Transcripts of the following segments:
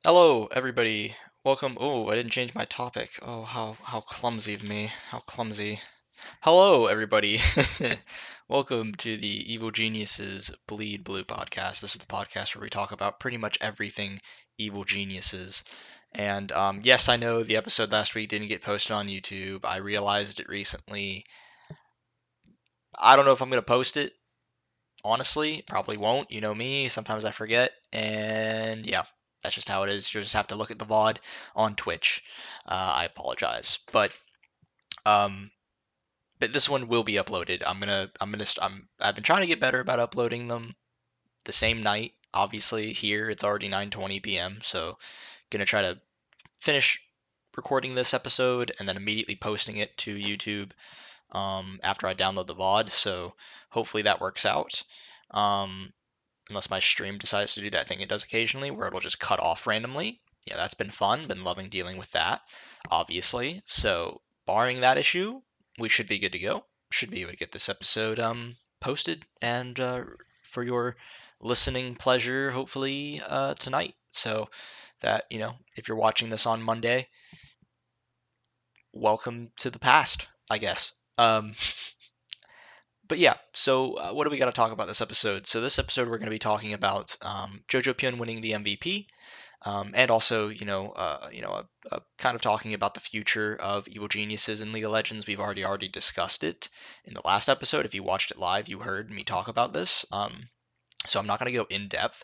Hello, everybody. Welcome. Oh, I didn't change my topic. Oh, how clumsy of me. How clumsy. Hello, everybody. Welcome to the Evil Geniuses Bleed Blue podcast. This is the podcast where we talk about pretty much everything Evil Geniuses. And yes, I know the episode last week didn't get posted on YouTube. I realized it recently. I don't know if I'm gonna post it. Honestly, probably won't. You know me. Sometimes I forget. And yeah, that's just how it is. You just have to look at the VOD on Twitch. I apologize, um, but this one will be uploaded. I've been trying to get better about uploading them the same night. Obviously, here it's already 9:20 p.m. So gonna try to finish recording this episode and then immediately posting it to YouTube after I download the VOD. So hopefully that works out. Um, Unless my stream decides to do that thing it does occasionally where it'll just cut off randomly. Yeah, that's been fun. Been loving dealing with that, obviously. So, barring that issue, we should be good to go. Should be able to get this episode posted and for your listening pleasure, hopefully tonight. So that if you're watching this on Monday, welcome to the past, I guess. But yeah, so what do we got to talk about this episode? So this episode we're going to be talking about Jojopyun winning the MVP, and also kind of talking about the future of evil geniuses in League of Legends. We've already discussed it in the last episode. If you watched it live, you heard me talk about this. So I'm not going to go in depth,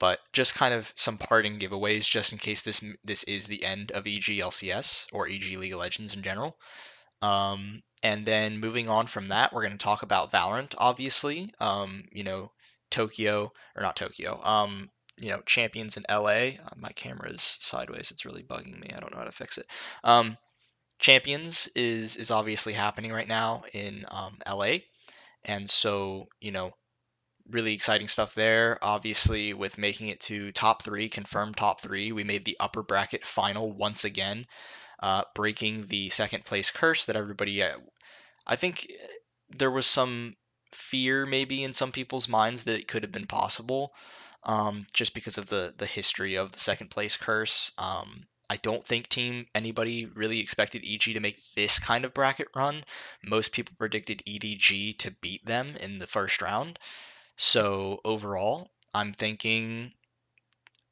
but just kind of some parting giveaways, just in case this is the end of EG LCS or EG League of Legends in general. And then moving on from that, we're going to talk about Valorant, obviously. Tokyo, or not Tokyo, champions in LA. My camera is sideways. It's really bugging me. I don't know how to fix it. Champions is obviously happening right now in LA. And so, really exciting stuff there. Obviously, with making it to top three, confirmed top three, we made the upper bracket final once again, breaking the second place curse that everybody I think there was some fear maybe in some people's minds that it could have been possible, just because of the history of the second place curse. I don't think team anybody really expected EG to make this kind of bracket run. Most people predicted EDG to beat them in the first round. So overall, I'm thinking.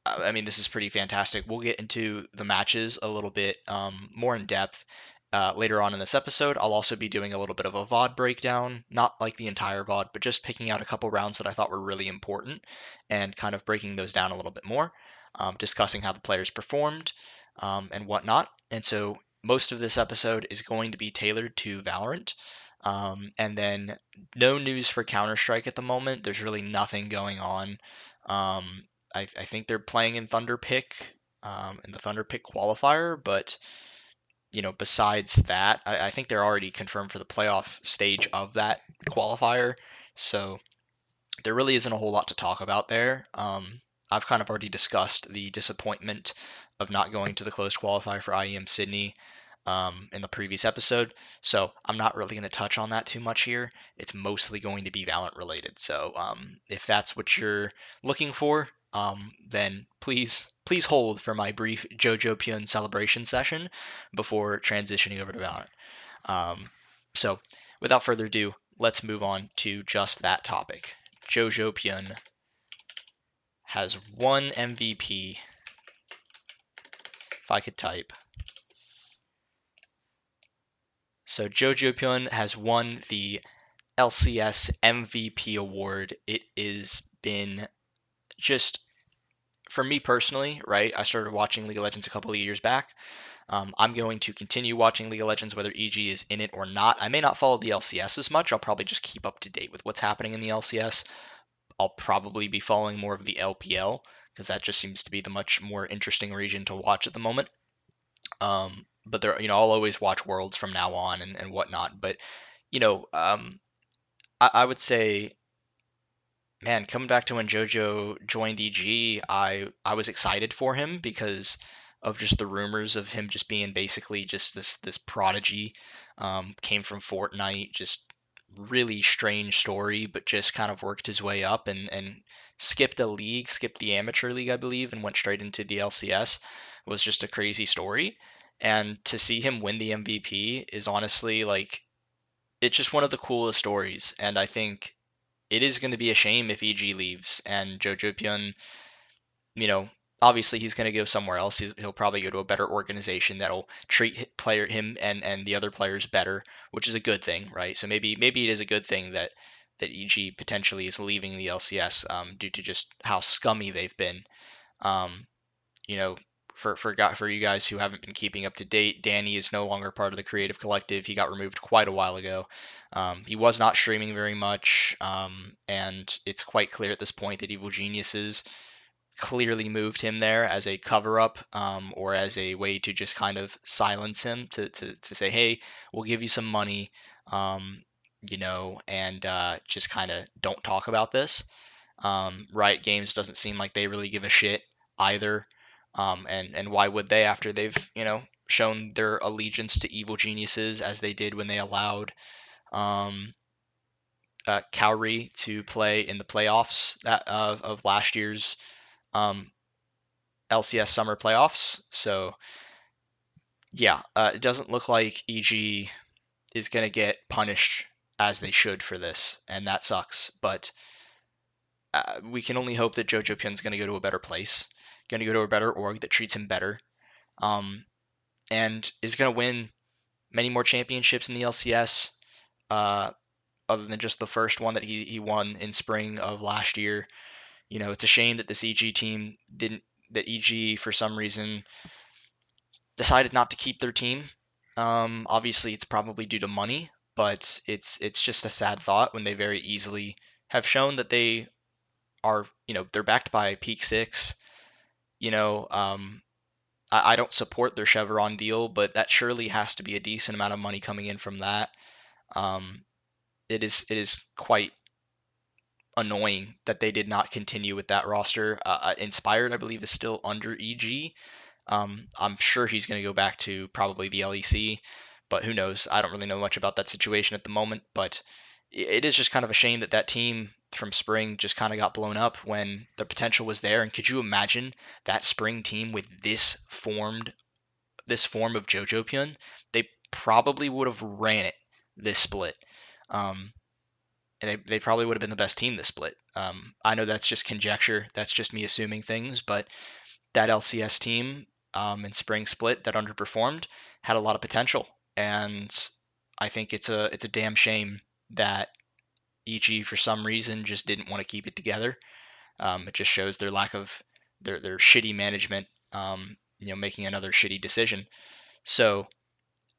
I mean, this is pretty fantastic. We'll get into the matches a little bit more in depth later on in this episode. I'll also be doing a little bit of a VOD breakdown, not like the entire VOD, but just picking out a couple rounds that I thought were really important and kind of breaking those down a little bit more, discussing how the players performed and whatnot. And so most of this episode is going to be tailored to Valorant. And then no news for Counter-Strike at the moment. There's really nothing going on. Um, I think they're playing in Thunder Pick, in the Thunder Pick qualifier, but besides that, I think they're already confirmed for the playoff stage of that qualifier. So there really isn't a whole lot to talk about there. I've kind of already discussed the disappointment of not going to the closed qualifier for IEM Sydney in the previous episode, so I'm not really going to touch on that too much here. It's mostly going to be Valorant related. So if that's what you're looking for, then please hold for my brief Jojopyun celebration session before transitioning over to Valorant. So without further ado, let's move on to just that topic. Jojopyun has one MVP. If I could type. So Jojopyun has won the LCS MVP award. It has been just, for me personally, right? I started watching League of Legends a couple of years back. I'm going to continue watching League of Legends whether EG is in it or not. I may not follow the LCS as much. I'll probably just keep up to date with what's happening in the LCS. I'll probably be following more of the LPL because that just seems to be the much more interesting region to watch at the moment. But there, I'll always watch Worlds from now on and whatnot. But you know, um, I would say, man, coming back to when JoJo joined EG, I was excited for him because of just the rumors of him just being basically just this prodigy, came from Fortnite, just really strange story, but just kind of worked his way up and skipped a league, skipped the amateur league, I believe, and went straight into the LCS was just a crazy story. And to see him win the MVP is honestly like it's just one of the coolest stories. And I think it is going to be a shame if EG leaves and Jojopyun, you know, obviously he's going to go somewhere else. He'll probably go to a better organization that'll treat him and the other players better, which is a good thing, right? So maybe it is a good thing that EG potentially is leaving the LCS due to just how scummy they've been. Um, you know, for you guys who haven't been keeping up to date, Danny is no longer part of the creative collective. He got removed quite a while ago. He was not streaming very much, and it's quite clear at this point that Evil Geniuses clearly moved him there as a cover up, or as a way to just kind of silence him to say, hey, we'll give you some money, and just kind of don't talk about this. Riot Games doesn't seem like they really give a shit either. And why would they after they've, shown their allegiance to evil geniuses as they did when they allowed um, Cowrie to play in the playoffs of last year's um, LCS summer playoffs. So yeah, it doesn't look like EG is going to get punished as they should for this, and that sucks. But we can only hope that Jojopyun's going to go to a better place, going to go to a better org that treats him better, um, and is going to win many more championships in the LCS, uh, other than just the first one that he won in spring of last year. It's a shame that this EG team didn't, that EG for some reason decided not to keep their team. Obviously, it's probably due to money, but it's just a sad thought when they very easily have shown that they are, they're backed by Peak Six. I don't support their Chevron deal, but that surely has to be a decent amount of money coming in from that. Um, it is quite annoying that they did not continue with that roster. Inspired, I believe, is still under EG. I'm sure he's going to go back to probably the LEC, but who knows? I don't really know much about that situation at the moment, but it is just kind of a shame that that team from spring just kind of got blown up when the potential was there. And could you imagine that spring team with this form of Jojopyun? They probably would have ran it this split. Um, and they probably would have been the best team this split. I know that's just conjecture. That's just me assuming things, but that LCS team in spring split that underperformed had a lot of potential, and I think it's a damn shame that EG for some reason just didn't want to keep it together. It just shows their lack of their shitty management. Making another shitty decision. So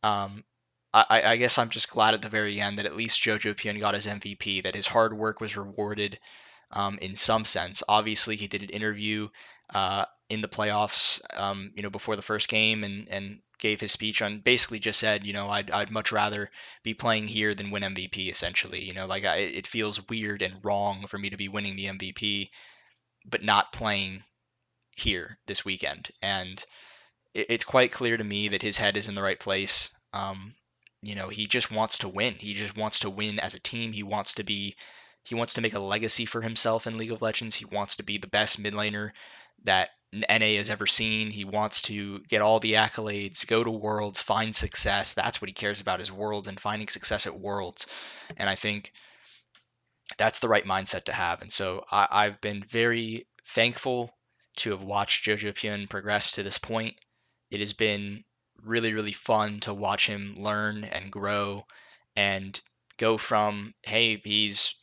um, I guess I'm just glad at the very end that at least Jojopyun got his MVP, that his hard work was rewarded in some sense. Obviously, he did an interview in the playoffs, before the first game, and gave his speech on basically just said, I'd much rather be playing here than win MVP. Essentially, it feels weird and wrong for me to be winning the MVP, but not playing here this weekend. And it's quite clear to me that his head is in the right place. He just wants to win. He just wants to win as a team. He wants to make a legacy for himself in League of Legends. He wants to be the best mid laner that NA has ever seen. He wants to get all the accolades, go to Worlds, find success. That's what he cares about, is Worlds and finding success at Worlds. And I think that's the right mindset to have. And so I've been very thankful to have watched Jojopyun progress to this point. It has been really, really fun to watch him learn and grow and go from, hey, he's,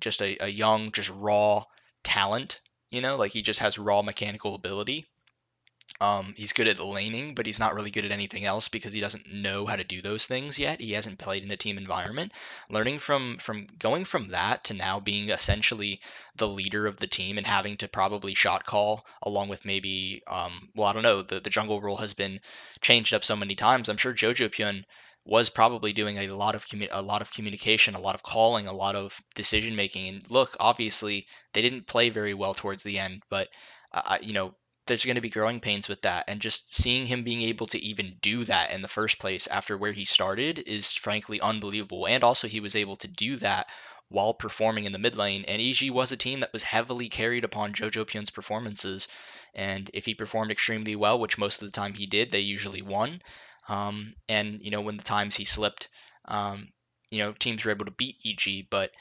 just a young, just raw talent, like he just has raw mechanical ability. He's good at the laning, but he's not really good at anything else because he doesn't know how to do those things yet. He hasn't played in a team environment. Learning from going from that to now being essentially the leader of the team and having to probably shot call along with maybe I don't know, the jungle role has been changed up so many times. I'm sure Jojopyun was probably doing a lot of communication, a lot of calling, a lot of decision making. And look, obviously they didn't play very well towards the end, but I there's going to be growing pains with that. And just seeing him being able to even do that in the first place after where he started is frankly unbelievable. And also, he was able to do that while performing in the mid lane. And EG was a team that was heavily carried upon Jojopyun's performances. And if he performed extremely well, which most of the time he did, they usually won. And, when the times he slipped, teams were able to beat EG. But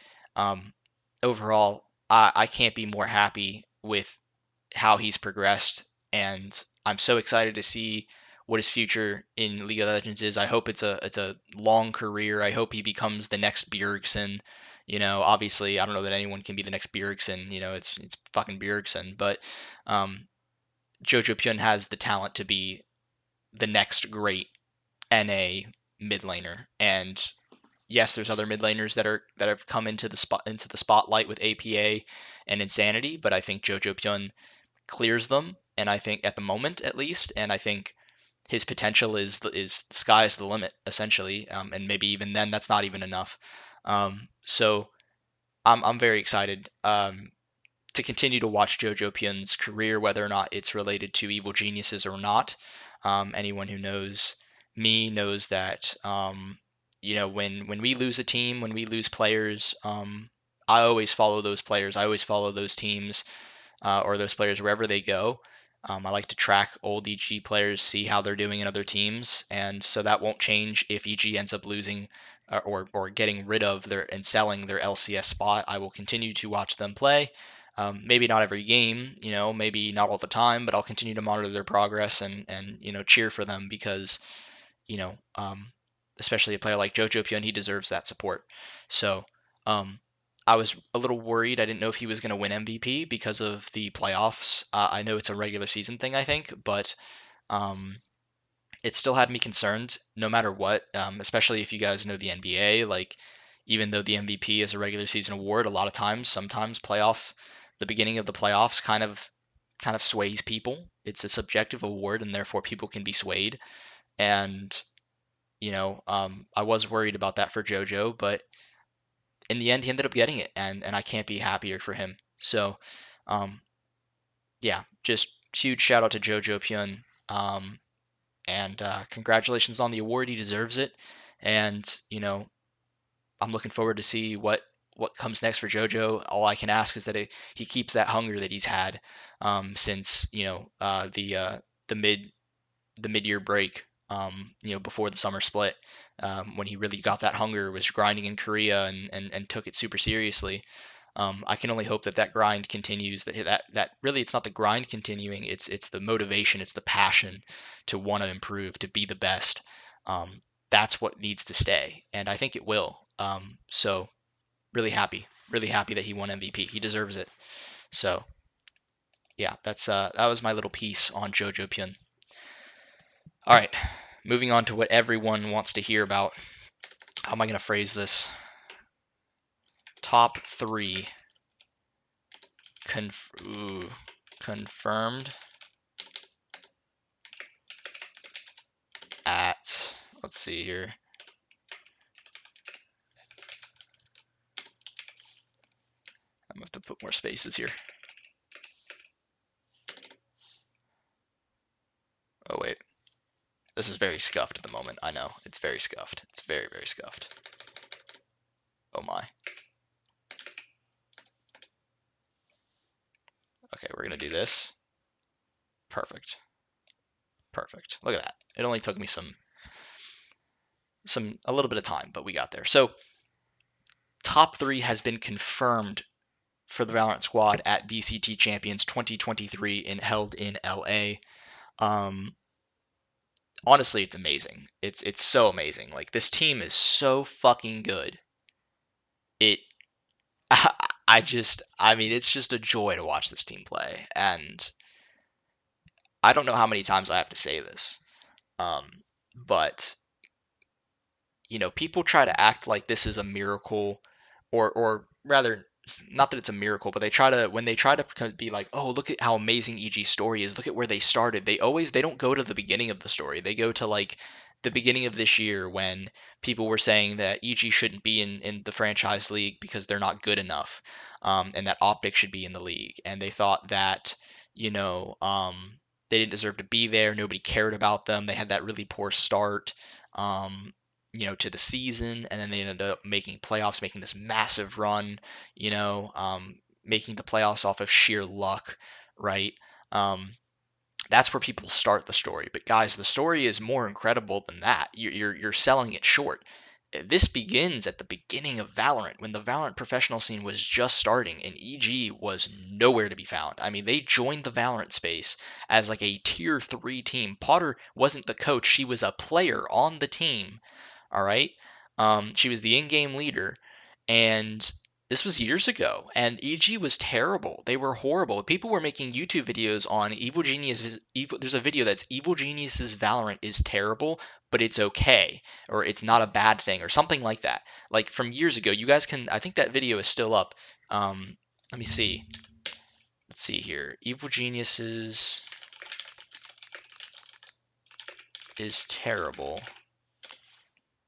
overall, I can't be more happy with how he's progressed, and I'm so excited to see what his future in League of Legends is. I hope it's a long career. I hope he becomes the next Bjergsen. Obviously, I don't know that anyone can be the next Bjergsen. It's fucking Bjergsen, but um, Jojopyun has the talent to be the next great NA mid laner, and yes, there's other mid laners that have come into the spotlight with APA and Insanity, but I think Jojopyun clears them, and I think at the moment at least, and I think his potential is the sky is the limit essentially, and maybe even then that's not even enough. So I'm very excited to continue to watch Jojopyun's career, whether or not it's related to Evil Geniuses or not. Anyone who knows me knows that when we lose a team, when we lose players, I always follow those players. I always follow those teams or those players wherever they go. I like to track old EG players, see how they're doing in other teams, and so that won't change if EG ends up losing or getting rid of their and selling their LCS spot. I will continue to watch them play. Maybe not every game, maybe not all the time, but I'll continue to monitor their progress and cheer for them because you know, um, especially a player like Jojopyun, he deserves that support. So um, I was a little worried. I didn't know if he was going to win MVP because of the playoffs. I know it's a regular season thing, I think, but um, it still had me concerned no matter what, especially if you guys know the NBA. Like, even though the MVP is a regular season award, a lot of times, sometimes the beginning of the playoffs kind of sways people. It's a subjective award, and therefore people can be swayed. And I was worried about that for JoJo, but in the end, he ended up getting it, and I can't be happier for him. So, um, yeah, just huge shout out to Jojopyun, and congratulations on the award. He deserves it, and I'm looking forward to see what comes next for JoJo. All I can ask is that he keeps that hunger that he's had since the mid-year break, before the summer split, when he really got that hunger, was grinding in Korea and took it super seriously. I can only hope that grind continues. That really, it's not the grind continuing. It's the motivation. It's the passion to want to improve, to be the best. That's what needs to stay, and I think it will. So really happy that he won MVP. He deserves it. So yeah, that was my little piece on Jojopyun. All right, moving on to what everyone wants to hear about. How am I going to phrase this? Top 3 confirmed at, let's see here. I'm going to have to put more spaces here. Oh, wait. This is very scuffed at the moment. I know. It's very scuffed. It's very, very scuffed. Oh, my. Okay, we're going to do this. Perfect. Perfect. Look at that. It only took me a little bit of time, but we got there. So, top 3 has been confirmed for the Valorant squad at VCT Champions 2023 held in LA. Honestly, it's amazing. It's so amazing. Like, this team is so fucking good. It I mean, it's just a joy to watch this team play, and I don't know how many times I have to say this. But people try to act like this is a miracle, or rather, not that it's a miracle, but when they try to be like, oh, look at how amazing EG's story is, look at where they started. They don't go to the beginning of the story. They go to like the beginning of this year when people were saying that EG shouldn't be in the franchise league because they're not good enough, and that Optic should be in the league. And they thought that they didn't deserve to be there. Nobody cared about them. They had that really poor start, to the season, and then they ended up making playoffs, making this massive run, making the playoffs off of sheer luck, right? Um, that's where people start the story. But guys, the story is more incredible than that. You're selling it short. This begins at the beginning of Valorant, when the Valorant professional scene was just starting and EG was nowhere to be found. I mean, they joined the Valorant space as like a tier 3 team. Potter wasn't the coach, she was a player on the team. All right. She was the in-game leader, and this was years ago. And EG was terrible. They were horrible. People were making YouTube videos on Evil Genius. There's a video that's Evil Genius's Valorant is terrible, but it's okay, or it's not a bad thing, or something like that. Like from years ago. You guys can. I think that video is still up. Let me see. Let's see here. Evil Genius's is terrible.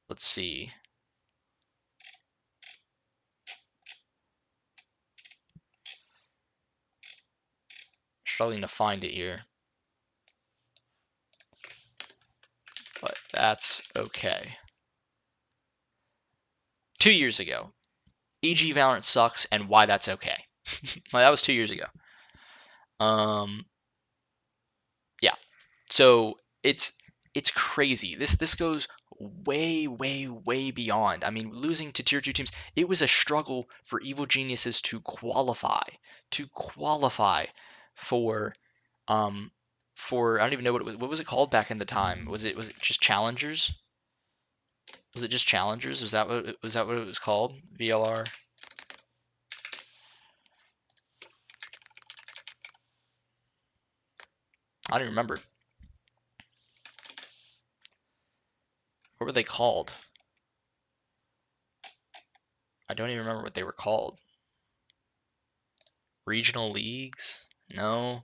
Let's see. Struggling to find it here, but that's okay. 2 years ago, EG Valorant sucks, and why that's okay. Well, that was 2 years ago. Yeah. So it's crazy. This goes way, way, way beyond. I mean, losing to tier 2 teams, it was a struggle for Evil Geniuses to qualify for I don't even know what was it called back in the time. Was it just challengers? Was it just challengers? Was that what it was called? VLR. I don't even remember. What were they called? I don't even remember what they were called. Regional leagues? No.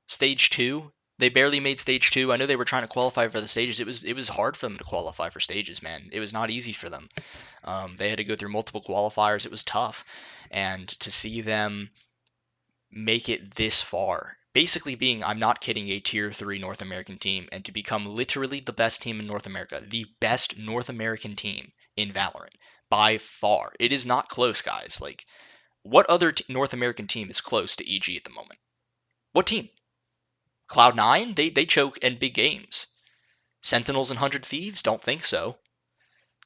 Stage 2? They barely made stage 2. I know they were trying to qualify for the stages. It was hard for them to qualify for stages, man. It was not easy for them. They had to go through multiple qualifiers. It was tough. And to see them make it this far, basically being, I'm not kidding, a tier 3 North American team, and to become literally the best team in North America, the best North American team in Valorant by far. It is not close, guys. Like, what other North American team is close to EG at the moment? What team? Cloud9? They choke in big games. Sentinels and 100 Thieves? Don't think so.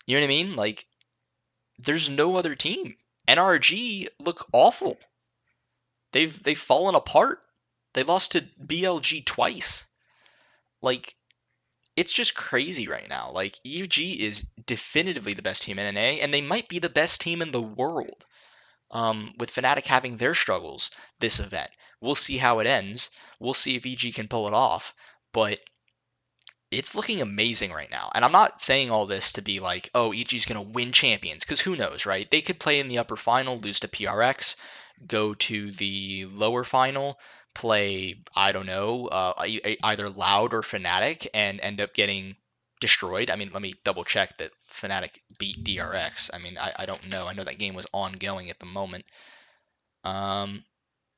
You know what I mean? Like, there's no other team. NRG look awful. They've fallen apart. They lost to BLG twice. Like, it's just crazy right now. Like, EG is definitively the best team in NA, and they might be the best team in the world. With Fnatic having their struggles this event. We'll see how it ends. We'll see if EG can pull it off. But it's looking amazing right now. And I'm not saying all this to be like, oh, EG's going to win champions, because who knows, right? They could play in the upper final, lose to PRX, go to the lower final, play, I don't know, either Loud or Fnatic, and end up getting destroyed. I mean, let me double check that Fnatic beat DRX. I mean, I don't know. I know that game was ongoing at the moment.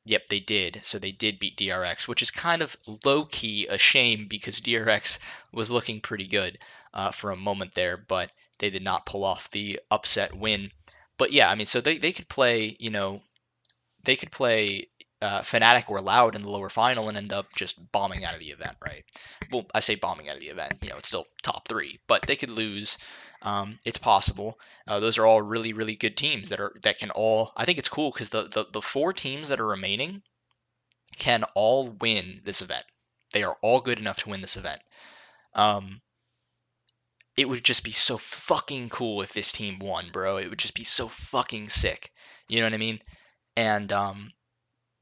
Yep, they did. So they did beat DRX, which is kind of low-key a shame because DRX was looking pretty good for a moment there, but they did not pull off the upset win. But yeah, I mean, so they could play, they could play Fnatic or Loud in the lower final and end up just bombing out of the event, right? Well, I say bombing out of the event, it's still top 3, but they could lose. It's possible. Those are all really, really good teams that can all. I think it's cool because the 4 teams that are remaining can all win this event. They are all good enough to win this event. It would just be so fucking cool if this team won, bro. It would just be so fucking sick. You know what I mean? And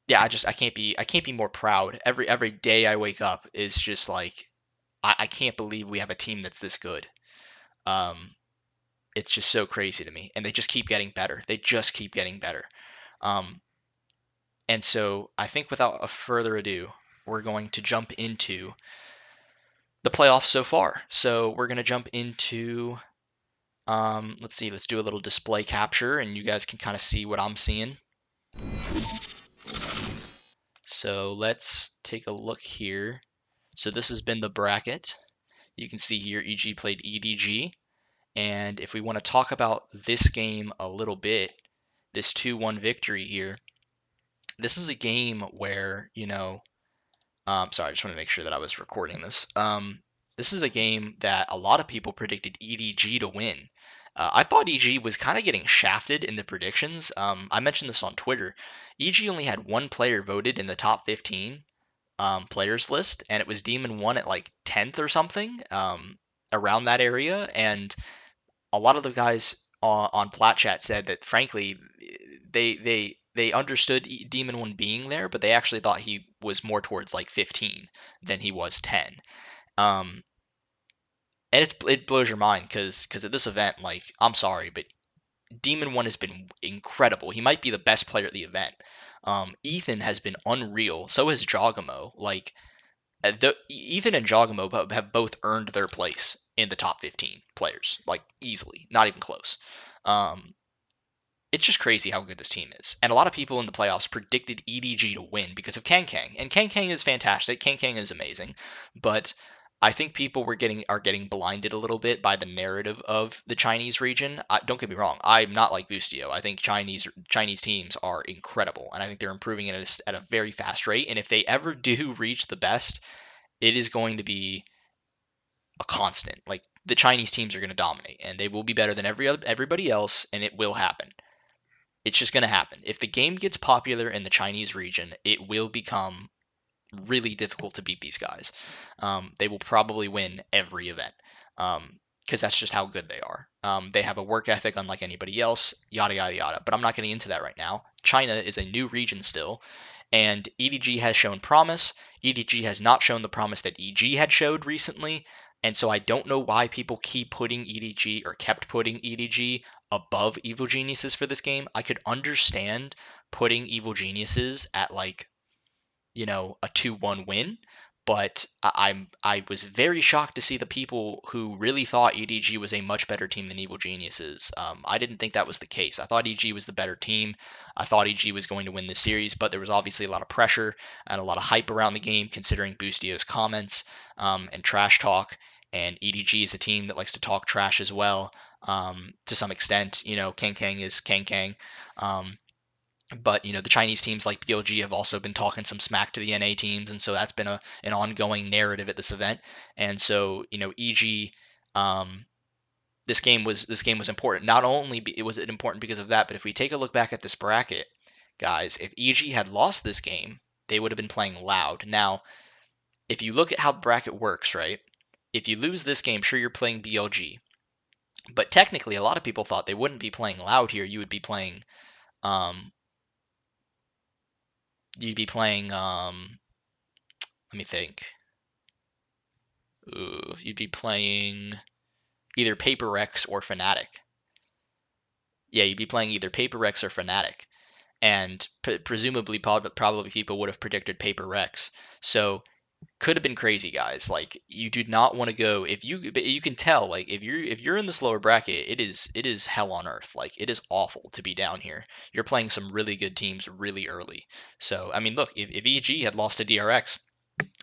yeah, I can't be more proud. Every day I wake up is just like I can't believe we have a team that's this good. It's just so crazy to me, and they just keep getting better. They just keep getting better. And so I think without a further ado, we're going to jump into the playoffs so far. So we're going to jump into Let's see, let's do a little display capture and you guys can kind of see what I'm seeing. So let's take a look here. So this has been the bracket. You can see here EG played EDG. And if we want to talk about this game a little bit, this 2-1 victory here, this is a game where, sorry, I just want to make sure that I was recording this. This is a game that a lot of people predicted EDG to win. I thought EG was kind of getting shafted in the predictions. I mentioned this on Twitter. EG only had one player voted in the top 15 players list, and it was Demon 1 at like 10th or something, around that area. And a lot of the guys on Plat Chat said that frankly they understood Demon 1 being there, but they actually thought he was more towards like 15 than he was 10. Um, and it blows your mind because at this event, like, I'm sorry, but Demon 1 has been incredible. He might be the best player at the event. Ethan has been unreal. So has Jogamo. Like, Ethan and Jogamo have both earned their place in the top 15 players, like easily, not even close. Um, it's just crazy how good this team is. And a lot of people in the playoffs predicted EDG to win because of Kang Kang. And Kang Kang is fantastic. Kang Kang is amazing. But I think people are getting blinded a little bit by the narrative of the Chinese region. Don't get me wrong. I'm not like Boostio. I think Chinese teams are incredible, and I think they're improving at a very fast rate. And if they ever do reach the best, it is going to be a constant. Like, the Chinese teams are going to dominate, and they will be better than everybody else, and it will happen. It's just going to happen. If the game gets popular in the Chinese region, it will become really difficult to beat these guys. They will probably win every event because that's just how good they are. They have a work ethic unlike anybody else, yada, yada, yada. But I'm not getting into that right now. China is a new region still, and EDG has shown promise. EDG has not shown the promise that EG had showed recently, and so I don't know why people keep putting EDG or kept putting EDG above Evil Geniuses for this game. I could understand putting Evil Geniuses at like, a 2-1 win, but I was very shocked to see the people who really thought EDG was a much better team than Evil Geniuses. I didn't think that was the case. I thought EG was the better team. I thought EG was going to win this series, but there was obviously a lot of pressure and a lot of hype around the game considering Boostio's comments and trash talk. And EDG is a team that likes to talk trash as well, to some extent. Kang Kang is Kang Kang. But the Chinese teams like BLG have also been talking some smack to the NA teams, and so that's been an ongoing narrative at this event. And so EG, this game was important. Not only was it important because of that, but if we take a look back at this bracket, guys, if EG had lost this game, they would have been playing loud. Now, if you look at how the bracket works, right? If you lose this game, sure, you're playing BLG, but technically, a lot of people thought they wouldn't be playing loud here. You would be playing um, let me think. Ooh, you'd be playing either Paper Rex or Fnatic. Yeah, you'd be playing either Paper Rex or Fnatic. And presumably, probably people would have predicted Paper Rex. So, could have been crazy, guys. Like, you do not want to go but you can tell, like, if you're in this lower bracket, it is hell on earth. Like, it is awful to be down here. You're playing some really good teams really early. So, I mean, look, if EG had lost to DRX,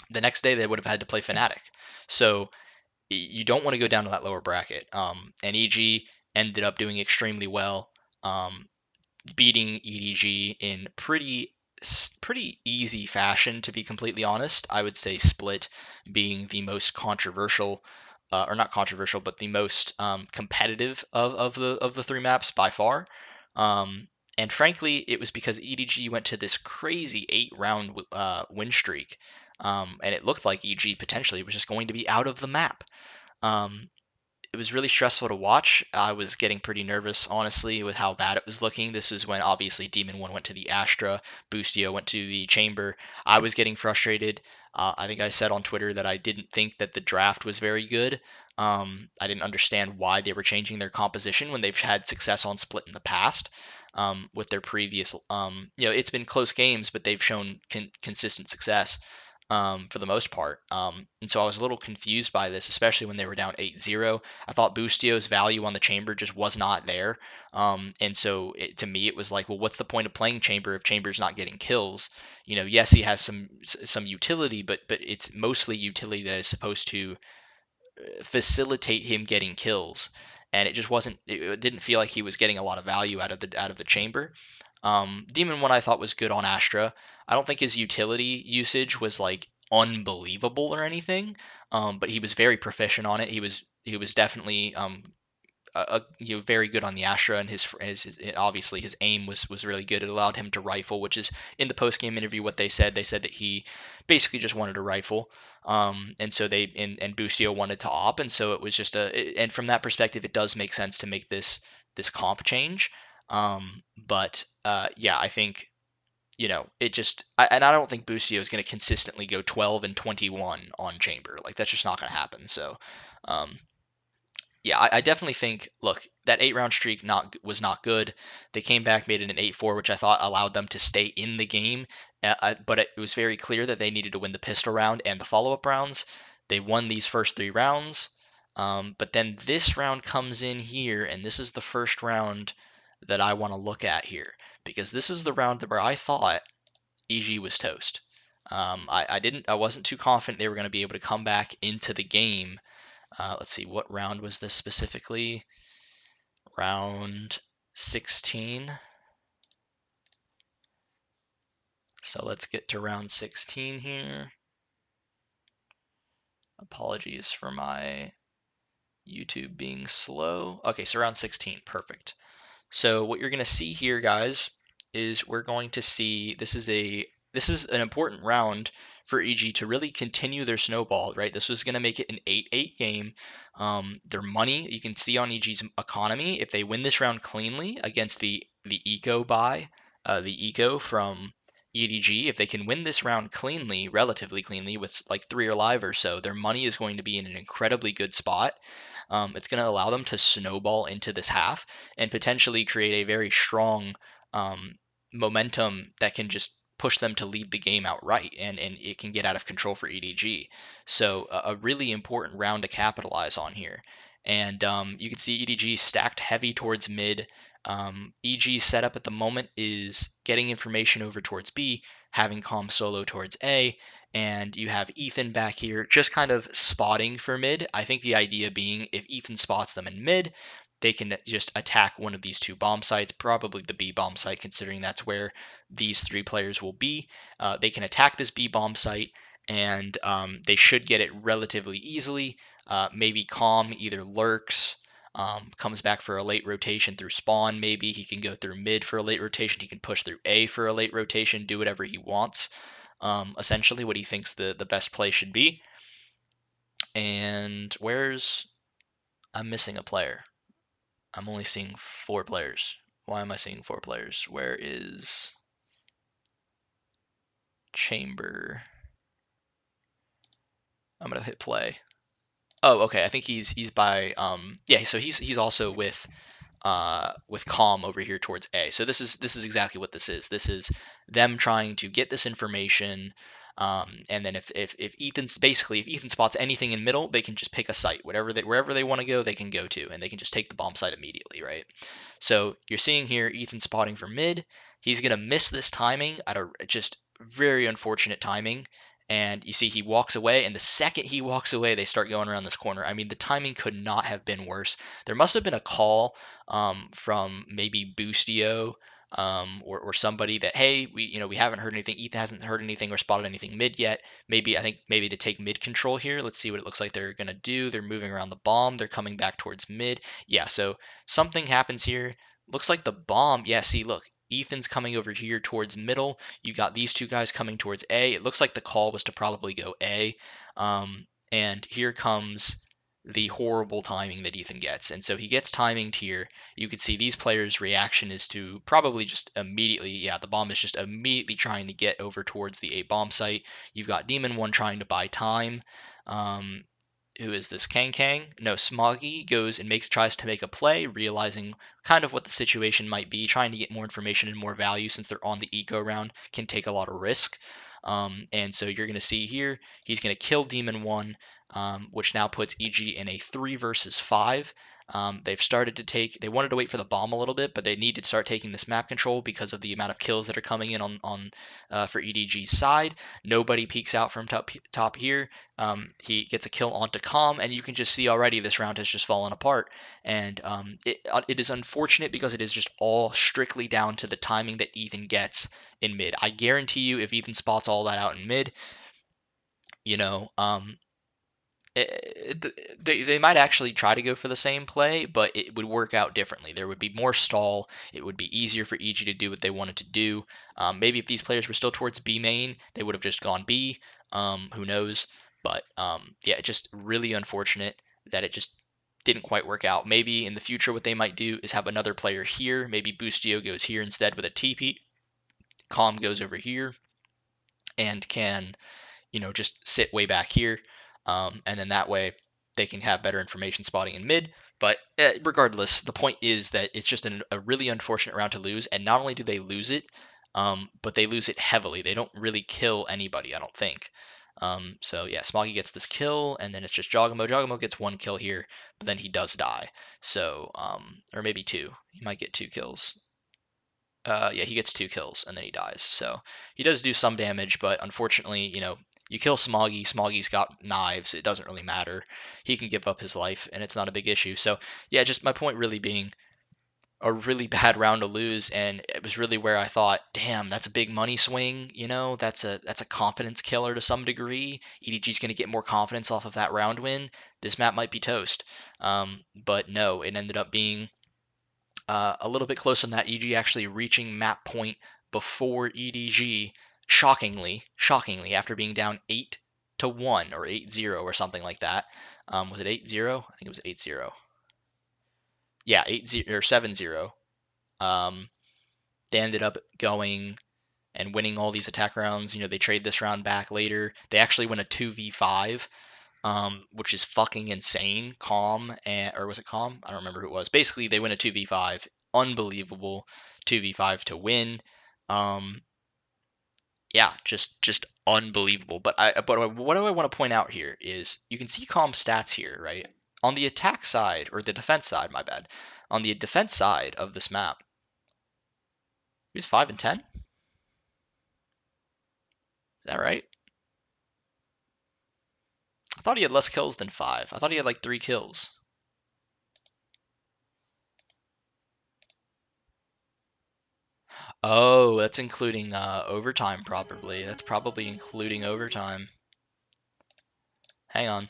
the next day they would have had to play Fnatic. So you don't want to go down to that lower bracket. And EG ended up doing extremely well, beating EDG in pretty easy fashion, to be completely honest. I would say Split being the most controversial, or not controversial, but the most competitive of the three maps by far. Um, and frankly, it was because EDG went to this crazy 8-round win streak, and it looked like EG potentially was just going to be out of the map. Um, it was really stressful to watch. I was getting pretty nervous, honestly, with how bad it was looking. This is when obviously Demon 1 went to the Astra, Boostio went to the Chamber. I was getting frustrated. I think I said on Twitter that I didn't think that the draft was very good. I didn't understand why they were changing their composition when they've had success on Split in the past. With their previous, it's been close games, but they've shown consistent success. for the most part. And so I was a little confused by this, especially when they were down 8-0. I thought Boostio's value on the Chamber just was not there. And so to me, it was like, well, what's the point of playing Chamber if Chamber's not getting kills? Yes, he has some utility, but it's mostly utility that is supposed to facilitate him getting kills, and it just wasn't. It didn't feel like he was getting a lot of value out of the chamber. Demon One I thought was good on Astra. I don't think his utility usage was like unbelievable or anything, but he was very proficient on it. He was definitely very good on the Astra, and his obviously his aim was really good. It allowed him to rifle, which is in the post game interview what they said. They said that he basically just wanted to rifle, and so and Bustio wanted to op, and so it was just and from that perspective, it does make sense to make this comp change. But yeah, I think it just and I don't think Bustio is going to consistently go 12 and 21 on Chamber. Like that's just not going to happen. So. Um, yeah, I definitely think. Look, that 8 round streak was not good. They came back, made it an 8-4, which I thought allowed them to stay in the game. But it was very clear that they needed to win the pistol round and the follow up rounds. They won these first 3 rounds, but then this round comes in here, and this is the first round that I want to look at here because this is the round where I thought EG was toast. I wasn't too confident they were going to be able to come back into the game. Let's see, what round was this specifically? Round 16. So let's get to round 16 here. Apologies for my YouTube being slow. Okay, so round 16, perfect. So what you're going to see here, guys, is we're going to see this is an important round for EG to really continue their snowball, right? This was going to make it an 8-8 game. Their money, you can see on EG's economy, if they win this round cleanly against the eco from EDG, if they can win this round cleanly, relatively cleanly, with like 3 or live or so, their money is going to be in an incredibly good spot. It's going to allow them to snowball into this half and potentially create a very strong momentum that can just push them to lead the game outright, and it can get out of control for EDG. So a really important round to capitalize on here. And you can see EDG stacked heavy towards mid. EG's setup at the moment is getting information over towards B, having Calm solo towards A, and you have Ethan back here just kind of spotting for mid. I think the idea being if Ethan spots them in mid, they can just attack one of these 2 bomb sites, probably the B bomb site, considering that's where these 3 players will be. They can attack this B bomb site, and they should get it relatively easily. Maybe Calm either lurks, comes back for a late rotation through spawn, maybe. He can go through mid for a late rotation. He can push through A for a late rotation, do whatever he wants. Essentially what he thinks the best play should be. And I'm missing a player. I'm only seeing 4 players. Why am I seeing 4 players? Where is Chamber? I'm gonna hit play. Oh, okay. I think he's by yeah. So he's also with Calm over here towards A. So this is exactly what this is. This is them trying to get this information, and then if Ethan spots anything in middle, they can just pick a site, wherever they want to go, they can go to, and they can just take the bomb site immediately, right? So you're seeing here Ethan spotting for mid. He's gonna miss this timing at a just very unfortunate timing. And you see he walks away, and the second he walks away, they start going around this corner. I mean, the timing could not have been worse. There must have been a call from maybe Boostio or somebody that, hey, we haven't heard anything. Ethan hasn't heard anything or spotted anything mid yet. I think maybe to take mid control here. Let's see what it looks like they're gonna do. They're moving around the bomb. They're coming back towards mid. Yeah, so something happens here. Looks like the bomb. Yeah, see, look. Ethan's coming over here towards middle. You got these 2 guys coming towards A. It looks like the call was to probably go A. And here comes the horrible timing that Ethan gets. And so he gets timinged here. You can see these players' reaction is to probably just immediately, yeah, the bomb is just immediately trying to get over towards the A bomb site. You've got Demon 1 trying to buy time. Who is this? Kang? No, Smoggy goes and tries to make a play, realizing kind of what the situation might be, trying to get more information and more value since they're on the eco round, can take a lot of risk. And so you're going to see here, he's going to kill Demon 1, which now puts EG in a 3 versus 5. They've started to they wanted to wait for the bomb a little bit, but they need to start taking this map control because of the amount of kills that are coming in for EDG's side. Nobody peeks out from top here. He gets a kill onto Calm, and you can just see already this round has just fallen apart. And it is unfortunate because it is just all strictly down to the timing that Ethan gets in mid. I guarantee you, if Ethan spots all that out in mid, you know, they might actually try to go for the same play, but it would work out differently. There would be more stall. It would be easier for EG to do what they wanted to do. Maybe if these players were still towards B main, they would have just gone B. Who knows? But yeah, just really unfortunate that it just didn't quite work out. Maybe in the future, what they might do is have another player here. Maybe Boostio goes here instead with a TP. Calm goes over here and can just sit way back here. And then that way they can have better information spotting in mid. But regardless, the point is that it's just a really unfortunate round to lose. And not only do they lose it, but they lose it heavily. They don't really kill anybody, I don't think. So yeah, Smoggy gets this kill, and then it's just Jogamo. Jogamo gets 1 kill here, but then he does die. So, or maybe 2. He might get 2 kills. Yeah, he gets 2 kills and then he dies. So he does do some damage, but unfortunately, you kill Smoggy. Smoggy's got knives. It doesn't really matter. He can give up his life, and it's not a big issue. So yeah, just my point really being a really bad round to lose, and it was really where I thought, damn, that's a big money swing. That's a confidence killer to some degree. EDG's going to get more confidence off of that round win. This map might be toast. But no, it ended up being a little bit closer than that. EG actually reaching map point before EDG, shockingly, after being down 8-1 or 8-0 or something like that. Was it 8-0? I think it was 8-0. Yeah, 8-0 or 7-0. They ended up going and winning all these attack rounds. They trade this round back later. They actually win a 2v5, which is fucking insane. Or was it Calm? I don't remember who it was. Basically, they win a 2v5. Unbelievable 2v5 to win. Yeah, just unbelievable. But what do I want to point out here is you can see Calm stats here, right? On the attack side, or the defense side, my bad. On the defense side of this map, he was 5-10. Is that right? I thought he had less kills than 5. I thought he had like 3 kills. Oh, that's including overtime probably. That's probably including overtime. Hang on.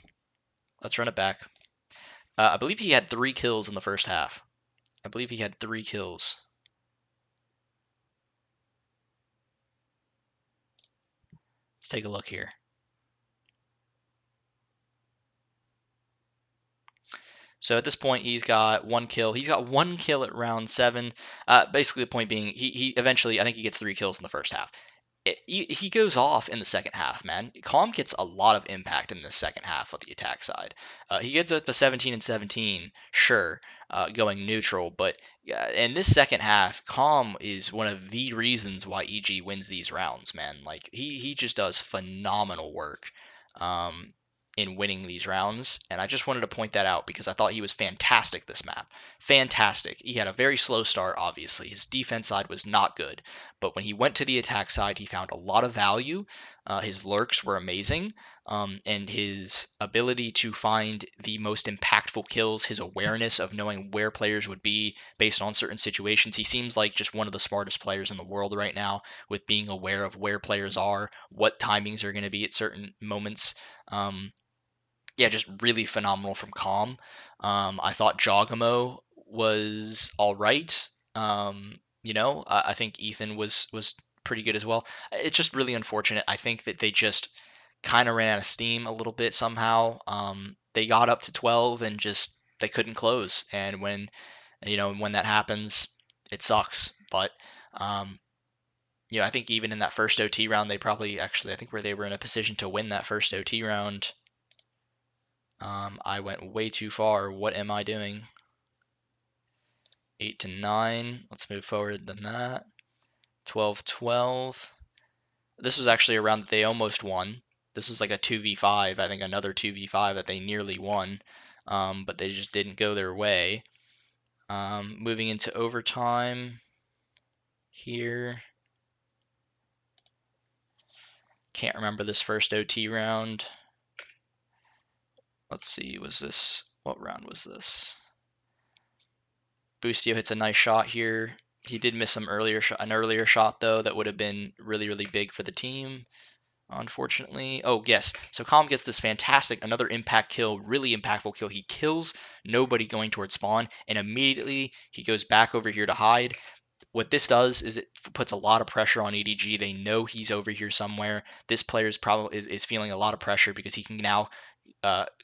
Let's run it back. I believe he had 3 kills in the first half. I believe he had 3 kills. Let's take a look here. So at this point, he's got 1 kill. He's got 1 kill at round 7. Basically, the point being, he eventually, I think he gets 3 kills in the first half. He goes off in the second half, man. Calm gets a lot of impact in the second half of the attack side. He gets up to 17 and 17, sure, going neutral, but in this second half, Calm is one of the reasons why EG wins these rounds, man. Like he just does phenomenal work. In winning these rounds, and I just wanted to point that out because I thought he was fantastic this map. Fantastic. He had a very slow start, obviously. His defense side was not good, but when he went to the attack side, he found a lot of value. His lurks were amazing, and his ability to find the most impactful kills, his awareness of knowing where players would be based on certain situations. He seems like just one of the smartest players in the world right now, with being aware of where players are, what timings are going to be at certain moments. Yeah, just really phenomenal from Calm. I thought Jogamo was all right. I think Ethan was pretty good as well. It's just really unfortunate. I think that they just kind of ran out of steam a little bit somehow. They got up to 12 and just they couldn't close. And when that happens, it sucks. But I think even in that first OT round, they probably actually I think where they were in a position to win that first OT round. I went way too far. What am I doing? 8-9. Let's move forward than that. 12-12. this was actually a round that they almost won. This was like a 2v5, I think another 2v5 that they nearly won, but they just didn't go their way. Moving into overtime here. Can't remember this first OT round. Let's see, what round was this? Boostio hits a nice shot here. He did miss an earlier shot though that would have been really, really big for the team, unfortunately. Oh, yes. So Calm gets this fantastic, another impact kill, really impactful kill. He kills nobody going towards spawn, and immediately he goes back over here to hide. What this does is it puts a lot of pressure on EDG. They know he's over here somewhere. This player is feeling a lot of pressure because he can now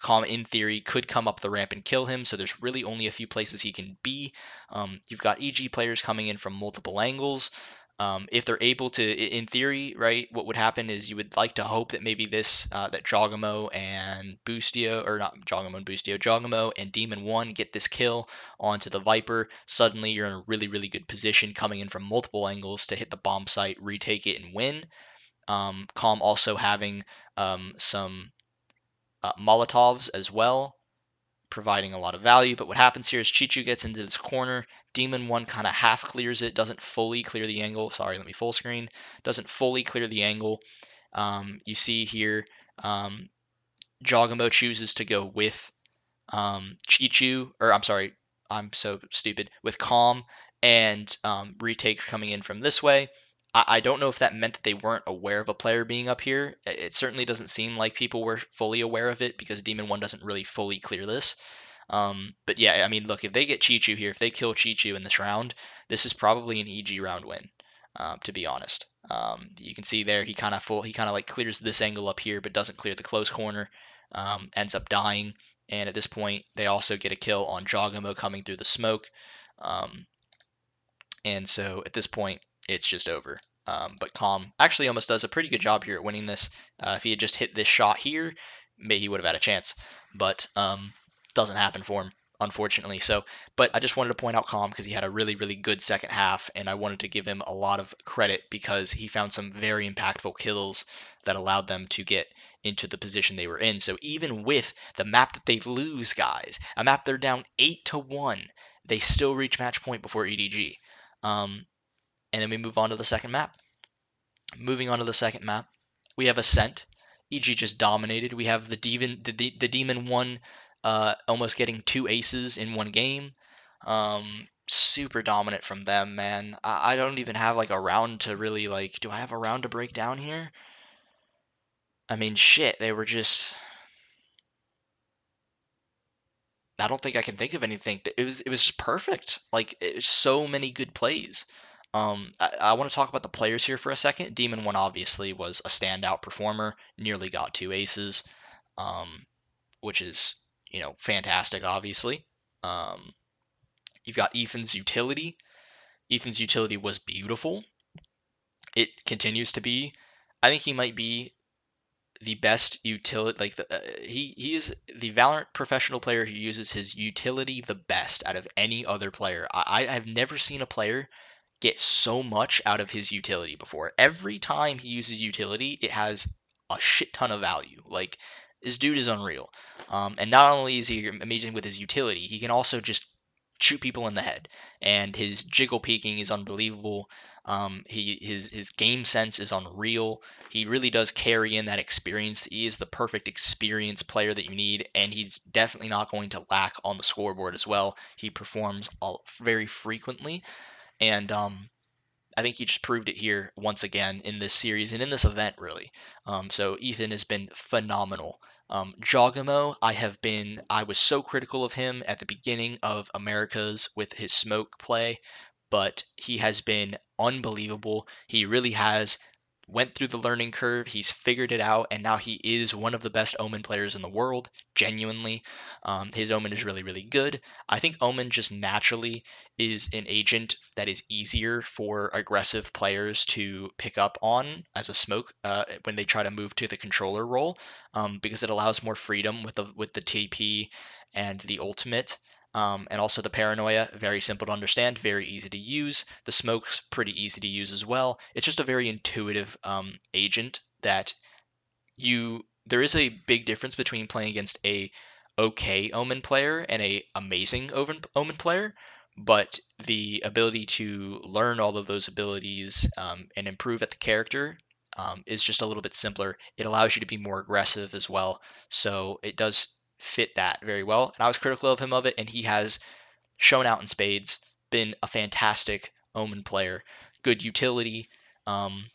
Calm, in theory, could come up the ramp and kill him, so there's really only a few places he can be. You've got EG players coming in from multiple angles. If they're able to, in theory, right, what would happen is you would like to hope that maybe that Jogamo and Boostio, or not Jogamo and Boostio, Jogamo and Demon 1 get this kill onto the Viper. Suddenly you're in a really, really good position coming in from multiple angles to hit the bomb site, retake it, and win. Calm also having some Molotovs as well, providing a lot of value. But what happens here is Chichu gets into this corner. Demon 1 kind of half clears it, doesn't fully clear the angle. Sorry, let me full screen. Doesn't fully clear the angle. You see here, Jogamo chooses to go with Chichu, or I'm sorry, I'm so stupid, with Calm and retake coming in from this way. I don't know if that meant that they weren't aware of a player being up here. It certainly doesn't seem like people were fully aware of it because Demon 1 doesn't really fully clear this. But yeah, I mean, look, if they get Chichu here, if they kill Chichu in this round, this is probably an EG round win, to be honest. You can see there he kind of like clears this angle up here, but doesn't clear the close corner. Ends up dying, and at this point they also get a kill on Jogamo coming through the smoke. And so at this point, it's just over. But Calm actually almost does a pretty good job here at winning this. If he had just hit this shot here, maybe he would have had a chance. But doesn't happen for him, unfortunately. So, but I just wanted to point out Calm because he had a really, really good second half, and I wanted to give him a lot of credit because he found some very impactful kills that allowed them to get into the position they were in. So even with the map that they lose, guys, a map they're down 8-1, they still reach match point before EDG. And then we move on to the second map. Moving on to the second map, we have Ascent. EG just dominated. We have the Demon 1 almost getting 2 aces in one game. Super dominant from them, man. I don't even have like a round to really like. Do I have a round to break down here? I mean, shit. They were just. I don't think I can think of anything. It was just perfect. Like it was so many good plays. I want to talk about the players here for a second. Demon 1 obviously was a standout performer, nearly got 2 aces, which is, fantastic, obviously. You've got Ethan's utility. Ethan's utility was beautiful. It continues to be. I think he might be the best utility, like he is the Valorant professional player who uses his utility the best out of any other player. I have never seen a player get so much out of his utility before. Every time he uses utility, it has a shit ton of value. Like this dude is unreal. And not only is he amazing with his utility, he can also just shoot people in the head. And his jiggle peeking is unbelievable. His game sense is unreal. He really does carry in that experience. He is the perfect experience player that you need, and he's definitely not going to lack on the scoreboard as well. He performs very frequently, and I think he just proved it here once again in this series and in this event, really. So Ethan has been phenomenal. Jogamo, I was so critical of him at the beginning of Americas with his smoke play, but he has been unbelievable. He really has went through the learning curve. He's figured it out, and now he is one of the best Omen players in the world, genuinely. His Omen is really, really good. I think Omen just naturally is an agent that is easier for aggressive players to pick up on as a smoke when they try to move to the controller role, because it allows more freedom with the TP and the ultimate. And also the Paranoia, very simple to understand, very easy to use. The Smoke's pretty easy to use as well. It's just a very intuitive agent that there is a big difference between playing against a okay Omen player and a amazing Omen player, but the ability to learn all of those abilities and improve at the character is just a little bit simpler. It allows you to be more aggressive as well, so it does fit that very well. And I was critical of him of it, and he has shown out in spades, been a fantastic Omen player, good utility, um,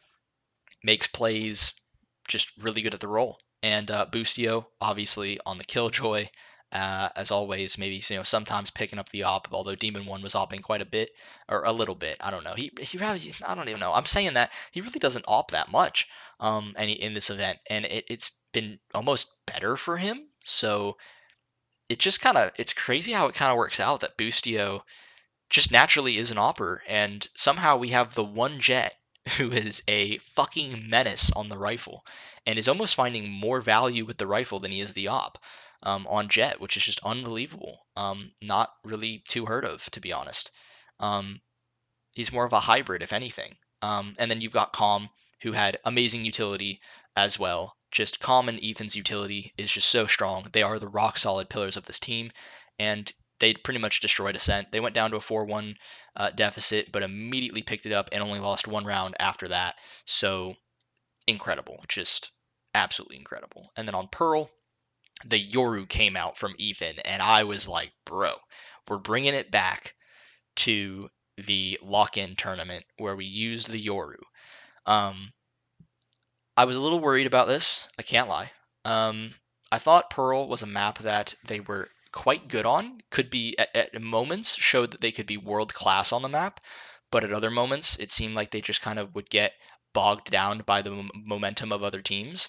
makes plays, just really good at the role. And Boostio, obviously on the Killjoy, as always, maybe sometimes picking up the op. Although Demon One was opping quite a bit, or a little bit. I don't know. He really, I don't even know. I'm saying that he really doesn't op that much. In this event, and it's been almost better for him. So it just it's crazy how it kind of works out that Boostio just naturally is an opper, and somehow we have the one Jet who is a fucking menace on the rifle, and is almost finding more value with the rifle than he is the op on Jet, which is just unbelievable. Not really too heard of, to be honest. Um, he's more of a hybrid, if anything. And then you've got Calm, who had amazing utility as well. Just Calm and Ethan's utility is just so strong. They are the rock solid pillars of this team, and they pretty much destroyed Ascent. They went down to a 4-1 deficit, but immediately picked it up and only lost one round after that. So incredible, just absolutely incredible. And then on Pearl, the Yoru came out from Ethan, and I was like, bro, we're bringing it back to the lock-in tournament where we used the Yoru. Um, I was a little worried about this. I can't lie. I thought Pearl was a map that they were quite good on. Could be at moments showed that they could be world class on the map, but at other moments it seemed like they just kind of would get bogged down by the momentum of other teams.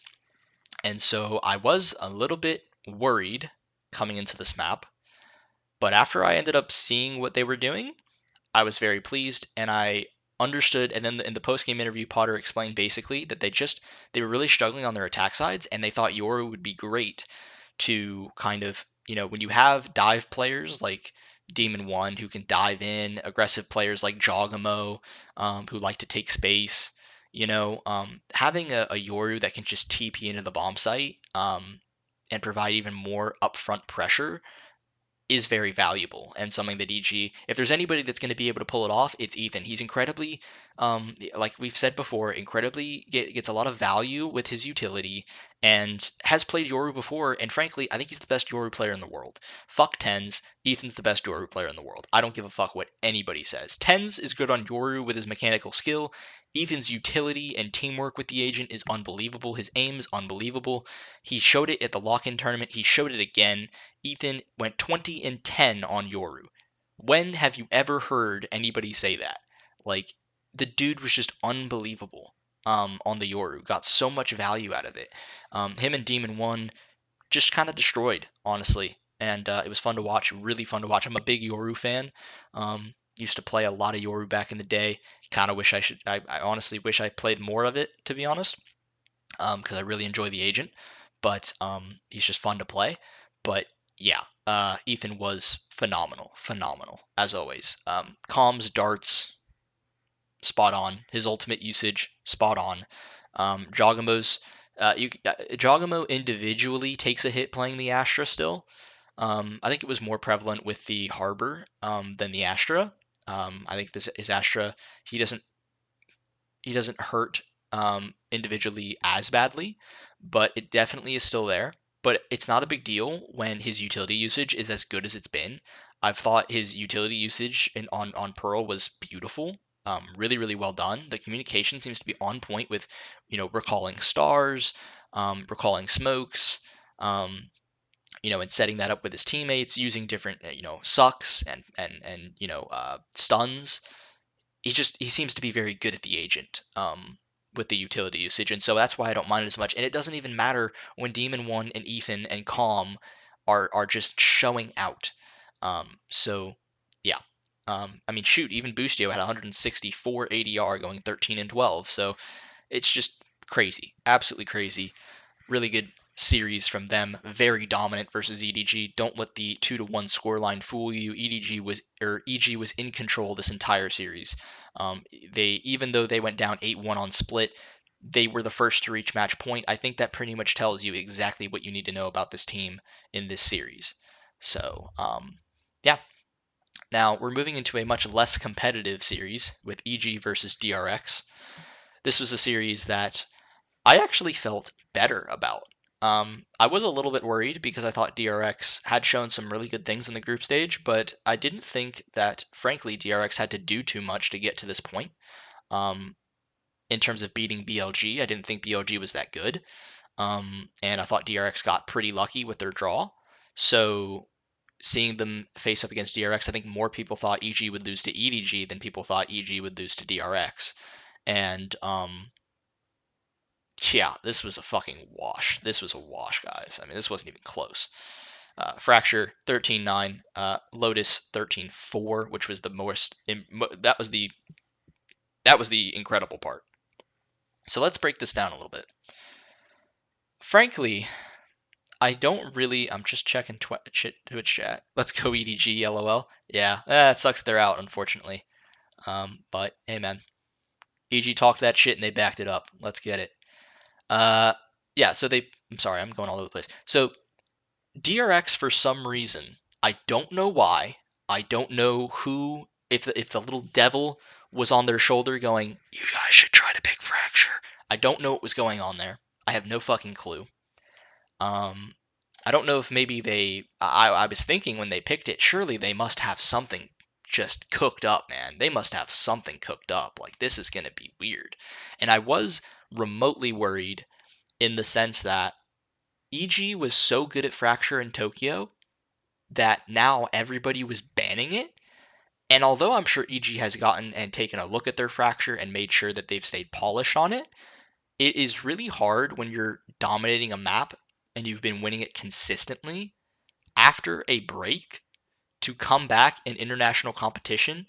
And so I was a little bit worried coming into this map. But after I ended up seeing what they were doing, I was very pleased, and I understood. And then in the post game interview, Potter explained basically that they were really struggling on their attack sides, and they thought Yoru would be great to kind of when you have dive players like Demon One who can dive in, aggressive players like Jogamo who like to take space. Having a Yoru that can just TP into the bomb site and provide even more upfront pressure is very valuable and something that EG, if there's anybody that's going to be able to pull it off, it's Ethan. He's incredibly, like we've said before, gets a lot of value with his utility and has played Yoru before. And frankly, I think he's the best Yoru player in the world. Fuck Tens, Ethan's the best Yoru player in the world. I don't give a fuck what anybody says. Tens is good on Yoru with his mechanical skill. Ethan's utility and teamwork with the agent is unbelievable. His aim's unbelievable. He showed it at the lock-in tournament. He showed it again. Ethan went 20 and 10 on Yoru. When have you ever heard anybody say that? Like, the dude was just unbelievable on the Yoru. Got so much value out of it. Him and Demon 1 just kind of destroyed, honestly. And it was fun to watch, really fun to watch. I'm a big Yoru fan. Used to play a lot of Yoru back in the day. Kind of wish I honestly wish I played more of it, to be honest, because I really enjoy the agent. But he's just fun to play. But yeah, Ethan was phenomenal, phenomenal as always. Comms, darts, spot on. His ultimate usage, spot on. Jogamo's, Jogamo individually takes a hit playing the Astra still. I think it was more prevalent with the Harbor than the Astra. I think this is Astra. He doesn't hurt individually as badly, but it definitely is still there. But it's not a big deal when his utility usage is as good as it's been. I've thought his utility usage on Pearl was beautiful, really really well done. The communication seems to be on point with, recalling stars, recalling smokes, and setting that up with his teammates, using different sucks and stuns. He seems to be very good at the agent with the utility usage, and so that's why I don't mind it as much. And it doesn't even matter when Demon One and Ethan and Calm are just showing out. So yeah, I mean, shoot, even Boostio had 164 ADR going 13 and 12, so it's just crazy, absolutely crazy. Really good, series from them, very dominant versus EDG. Don't let the 2-1 scoreline fool you. EG was in control this entire series. They even though they went down 8-1 on split, they were the first to reach match point. I think that pretty much tells you exactly what you need to know about this team in this series. So, yeah. Now we're moving into a much less competitive series with EG versus DRX. This was a series that I actually felt better about. I was a little bit worried because I thought DRX had shown some really good things in the group stage, but I didn't think that, frankly, DRX had to do too much to get to this point. In terms of beating BLG, I didn't think BLG was that good. And I thought DRX got pretty lucky with their draw. So seeing them face up against DRX, I think more people thought EG would lose to EDG than people thought EG would lose to DRX. And yeah, this was a fucking wash. This was a wash, guys. I mean, this wasn't even close. Fracture 13-9, Lotus 13-4, which was the most. That was the incredible part. So let's break this down a little bit. Frankly, I don't really. I'm just checking Twitch chat. Let's go EDG, LOL. Yeah, it sucks they're out, unfortunately. But hey, man, EG talked that shit and they backed it up. Let's get it. Yeah. So I'm sorry, I'm going all over the place. So DRX, for some reason, I don't know why. I don't know who. If the little devil was on their shoulder going, "You guys should try to pick Fracture." I don't know what was going on there. I have no fucking clue. I don't know if maybe I was thinking when they picked it, surely they must have something just cooked up, man. They must have something cooked up. Like, this is going to be weird. And I was remotely worried in the sense that EG was so good at Fracture in Tokyo that now everybody was banning it. And although I'm sure EG has gotten and taken a look at their Fracture and made sure that they've stayed polished on it, it is really hard when you're dominating a map and you've been winning it consistently after a break to come back in international competition,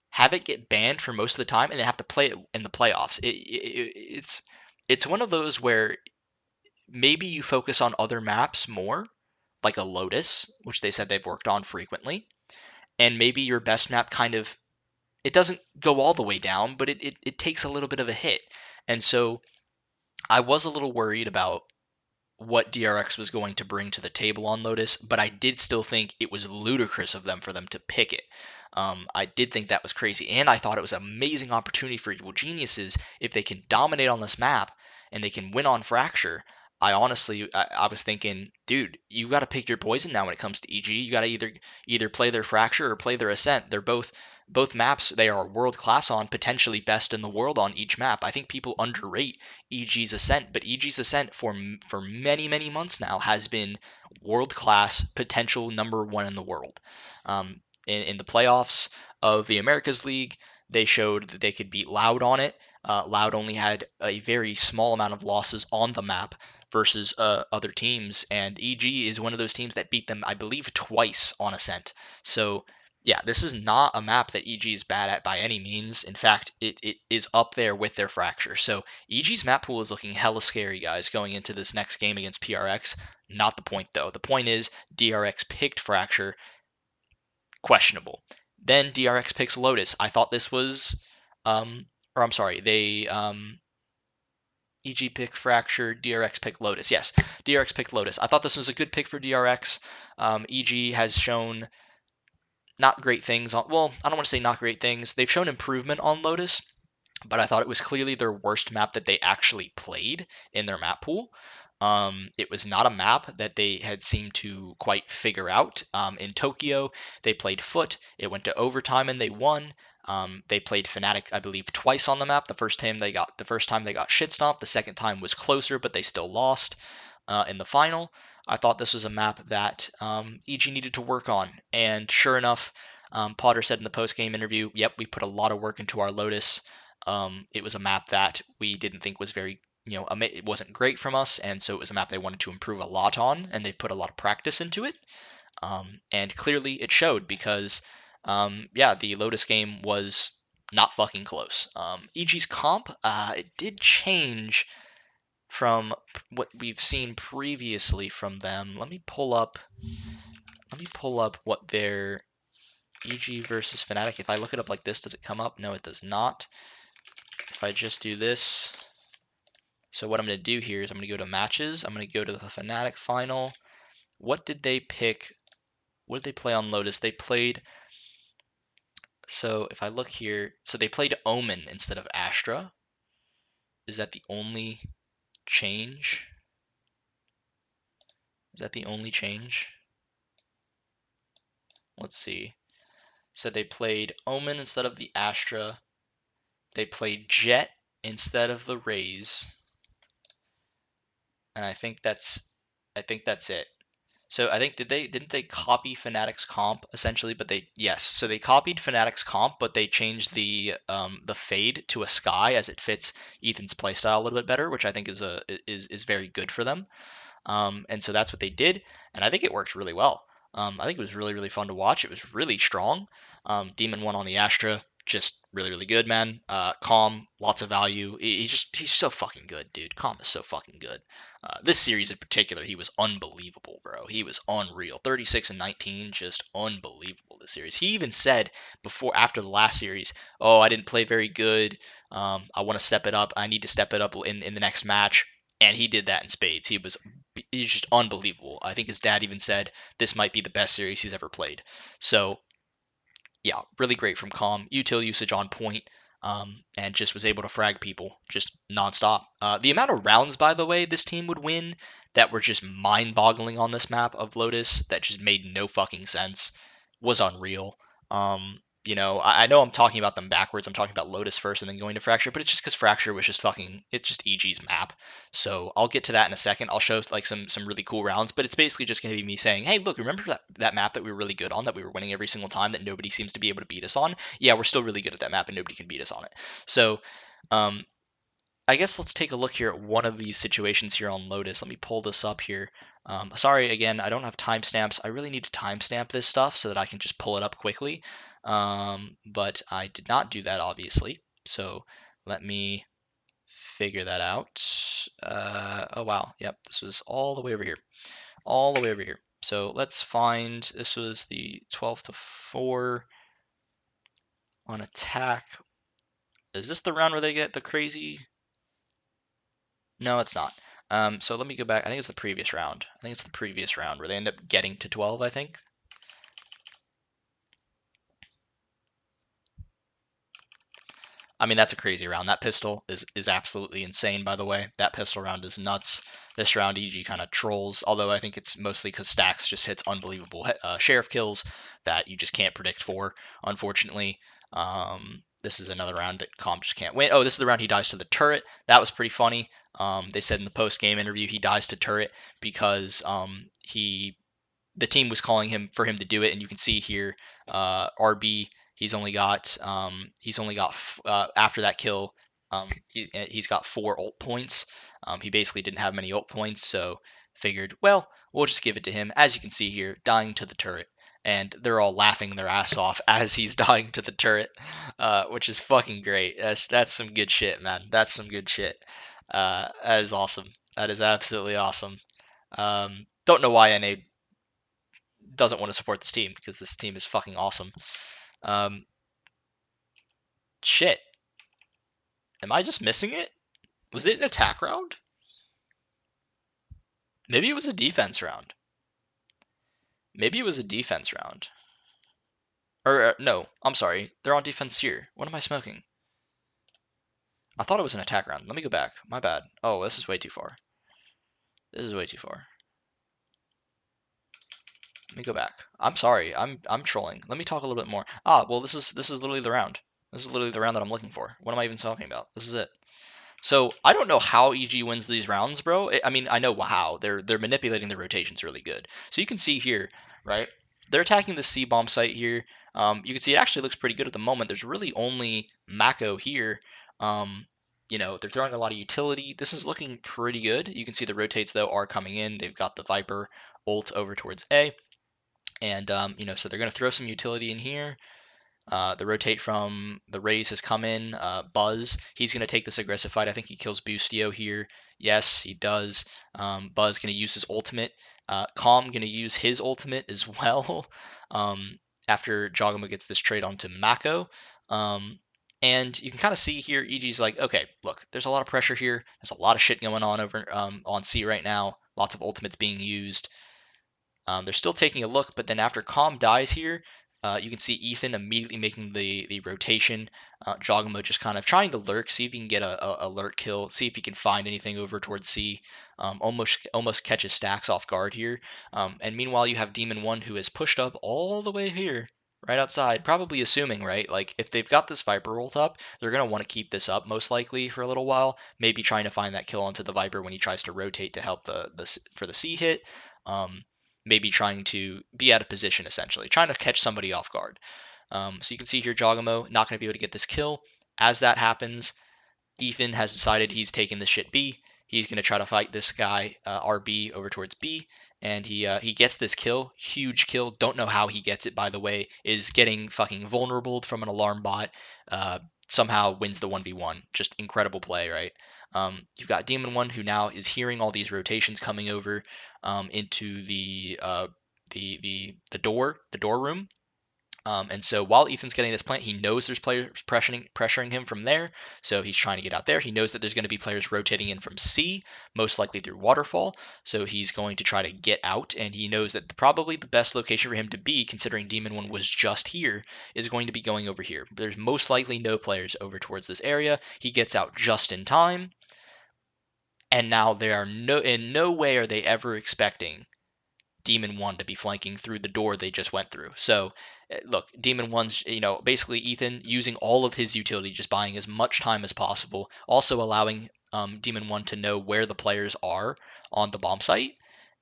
have it get banned for most of the time, and then have to play it in the playoffs. It's one of those where maybe you focus on other maps more, like a Lotus, which they said they've worked on frequently, and maybe your best map kind of, it doesn't go all the way down, but it takes a little bit of a hit. And so I was a little worried about what DRX was going to bring to the table on Lotus, but I did still think it was ludicrous of them for them to pick it. I did think that was crazy, and I thought it was an amazing opportunity for Evil Geniuses if they can dominate on this map and they can win on Fracture. I was thinking, dude, you got to pick your poison now when it comes to EG. You got to either play their Fracture or play their Ascent. They're both maps they are world class on, potentially best in the world on each map. I think people underrate EG's Ascent, but EG's Ascent for many months now has been world class, potential number one in the world. In the playoffs of the Americas League, they showed that they could beat Loud on it. Loud only had a very small amount of losses on the map versus other teams, and EG is one of those teams that beat them, I believe, twice on Ascent. So yeah, this is not a map that EG is bad at by any means. In fact, it is up there with their Fracture. So EG's map pool is looking hella scary, guys, going into this next game against PRX. Not the point, though. The point is DRX picked Fracture. Questionable. Then DRX picks Lotus. I thought this was, or I'm sorry, EG pick Fracture, DRX pick Lotus. Yes, DRX picked Lotus. I thought this was a good pick for DRX. EG has shown not great things on, well, I don't want to say not great things. They've shown improvement on Lotus, but I thought it was clearly their worst map that they actually played in their map pool. It was not a map that they had seemed to quite figure out. In Tokyo, they played Foot. It went to overtime and they won. They played Fnatic, I believe, twice on the map. The first time they got shit stomped. The second time was closer, but they still lost in the final. I thought this was a map that EG needed to work on, and sure enough, Potter said in the post-game interview, "Yep, we put a lot of work into our Lotus. It was a map that we didn't think was very, it wasn't great from us, and so it was a map they wanted to improve a lot on, and they put a lot of practice into it. And clearly it showed because, yeah, the Lotus game was not fucking close. EG's comp, it did change from what we've seen previously from them, let me pull up what their EG versus Fnatic. If I look it up like this, does it come up? No, it does not. If I just do this, so what I'm going to do here is I'm going to go to matches. I'm going to go to the Fnatic final. What did they pick? What did they play on Lotus? They played, so if I look here, so they played Omen instead of Astra. Is that the only change? Is that the only change? Let's see. So they played Omen instead of the Astra. They played Jet instead of the Raze. And I think that's it. So I think didn't they copy Fnatic's comp essentially? But so they copied Fnatic's comp, but they changed the fade to a sky as it fits Ethan's playstyle a little bit better, which I think is very good for them. And so that's what they did, and I think it worked really well. I think it was really fun to watch. It was really strong. Demon won on the Astra, just really good, man. Calm, lots of value. He's so fucking good, dude. Calm is so fucking good. This series in particular, he was unbelievable, bro. He was unreal. 36 and 19, just unbelievable this series. He even said after the last series, "Oh, I didn't play very good. I want to step it up. I need to step it up in the next match." And he did that in spades. He's just unbelievable. I think his dad even said this might be the best series he's ever played. So yeah, really great from Calm. Util usage on point, and just was able to frag people just nonstop. The amount of rounds, by the way, this team would win that were just mind-boggling on this map of Lotus that just made no fucking sense was unreal. I know I'm talking about them backwards. I'm talking about Lotus first and then going to Fracture, but it's just because Fracture was just it's just EG's map. So I'll get to that in a second. I'll show like some really cool rounds, but it's basically just going to be me saying, hey, look, remember that map that we were really good on, that we were winning every single time, that nobody seems to be able to beat us on? Yeah, we're still really good at that map and nobody can beat us on it. So um, I guess let's take a look here at one of these situations here on Lotus. Let me pull this up here. Sorry, again, I don't have timestamps. I really need to timestamp this stuff so that I can just pull it up quickly. But I did not do that, obviously. So let me figure that out. Oh, wow. Yep, this was all the way over here. All the way over here. So let's find, this was the 12 to 4 on attack. Is this the round where they get the crazy? No, it's not. So let me go back. I think it's the previous round. I think it's the previous round where they end up getting to 12, I think. I mean, that's a crazy round. That pistol is absolutely insane, by the way. That pistol round is nuts. This round, EG kind of trolls, although I think it's mostly because Stacks just hits unbelievable sheriff kills that you just can't predict for, unfortunately. This is another round that Calm just can't win. Oh, this is the round he dies to the turret. That was pretty funny. They said in the post-game interview he dies to turret because the team was calling him for him to do it, and you can see here, RB, he's only got after that kill, he's got 4 ult points. He basically didn't have many ult points, so figured, well, we'll just give it to him. As you can see here, dying to the turret, and they're all laughing their ass off as he's dying to the turret, which is fucking great. That's some good shit, man. That's some good shit. That is awesome. That is absolutely awesome. Don't know why NA doesn't want to support this team, because this team is fucking awesome. Um, shit. Am I just missing it? Was it an attack round? Maybe it was a defense round. Maybe it was a defense round. Or, no, I'm sorry. They're on defense here. What am I smoking? I thought it was an attack round. Let me go back. My bad. Oh, this is way too far. This is way too far. Let me go back. I'm sorry. I'm trolling. Let me talk a little bit more. Well, this is literally the round. This is literally the round that I'm looking for. What am I even talking about? This is it. So I don't know how EG wins these rounds, bro. I mean, I know how. They're manipulating the rotations really good. So you can see here, right? They're attacking the C bomb site here. You can see it actually looks pretty good at the moment. There's really only Mako here. They're throwing a lot of utility. This is looking pretty good. You can see the rotates though are coming in. They've got the Viper ult over towards A, and so they're gonna throw some utility in here. The rotate from the Raze has come in. Buzz, he's going to take this aggressive fight. I think he kills Boostio here. Yes, he does. Buzz going to use his ultimate. Calm going to use his ultimate as well um, after Jogamo gets this trade onto Mako. And you can kind of see here, EG's like, okay, look, there's a lot of pressure here. There's a lot of shit going on over on C right now. Lots of ultimates being used. They're still taking a look, but then after Calm dies here, you can see Ethan immediately making the rotation. Jogamo just kind of trying to lurk, see if he can get a lurk kill, see if he can find anything over towards C. Almost catches Stacks off guard here. And meanwhile, you have Demon One who has pushed up all the way here, right outside, probably assuming, right, like if they've got this Viper ult up, they're gonna want to keep this up most likely for a little while. Maybe trying to find that kill onto the Viper when he tries to rotate to help for the C hit. Um, Maybe trying to be out of position, essentially, trying to catch somebody off guard. So you can see here Jogamo not going to be able to get this kill. As that happens, Ethan has decided he's taking the shit B. He's going to try to fight this guy, RB, over towards B, and he gets this kill, huge kill. Don't know how he gets it, by the way. Is getting fucking vulnerable from an alarm bot. Somehow wins the 1v1. Just incredible play, right? You've got Demon One who now is hearing all these rotations coming over into the door room. And so while Ethan's getting this plant, he knows there's players pressuring him from there. So he's trying to get out there. He knows that there's going to be players rotating in from C, most likely through Waterfall. So he's going to try to get out. And he knows that probably the best location for him to be, considering Demon One was just here, is going to be going over here. There's most likely no players over towards this area. He gets out just in time. And now there are in no way are they ever expecting Demon One to be flanking through the door they just went through. So, look, Demon One's, basically Ethan using all of his utility, just buying as much time as possible, also allowing Demon One to know where the players are on the bomb site.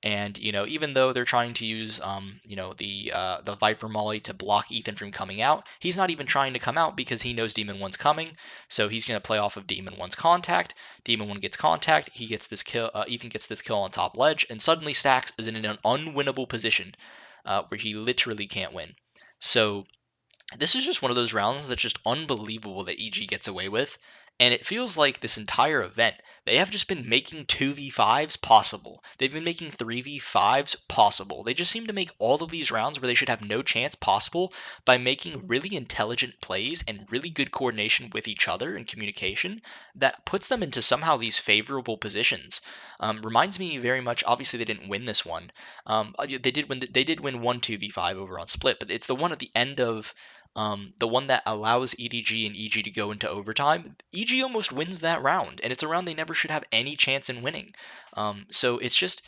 And even though they're trying to use, the Viper Molly to block Ethan from coming out, he's not even trying to come out because he knows Demon One's coming. So he's going to play off of Demon One's contact. Demon One gets contact. He gets this kill. Ethan gets this kill on top ledge, and suddenly Stacks is in an unwinnable position where he literally can't win. So this is just one of those rounds that's just unbelievable that EG gets away with. And it feels like this entire event, they have just been making 2v5s possible. They've been making 3v5s possible. They just seem to make all of these rounds where they should have no chance possible by making really intelligent plays and really good coordination with each other and communication that puts them into somehow these favorable positions. Reminds me very much, obviously they didn't win this one. They did win one 2v5 over on Split, but it's the one at the end of the one that allows EDG and EG to go into overtime. EG almost wins that round, and it's a round they never should have any chance in winning. So it's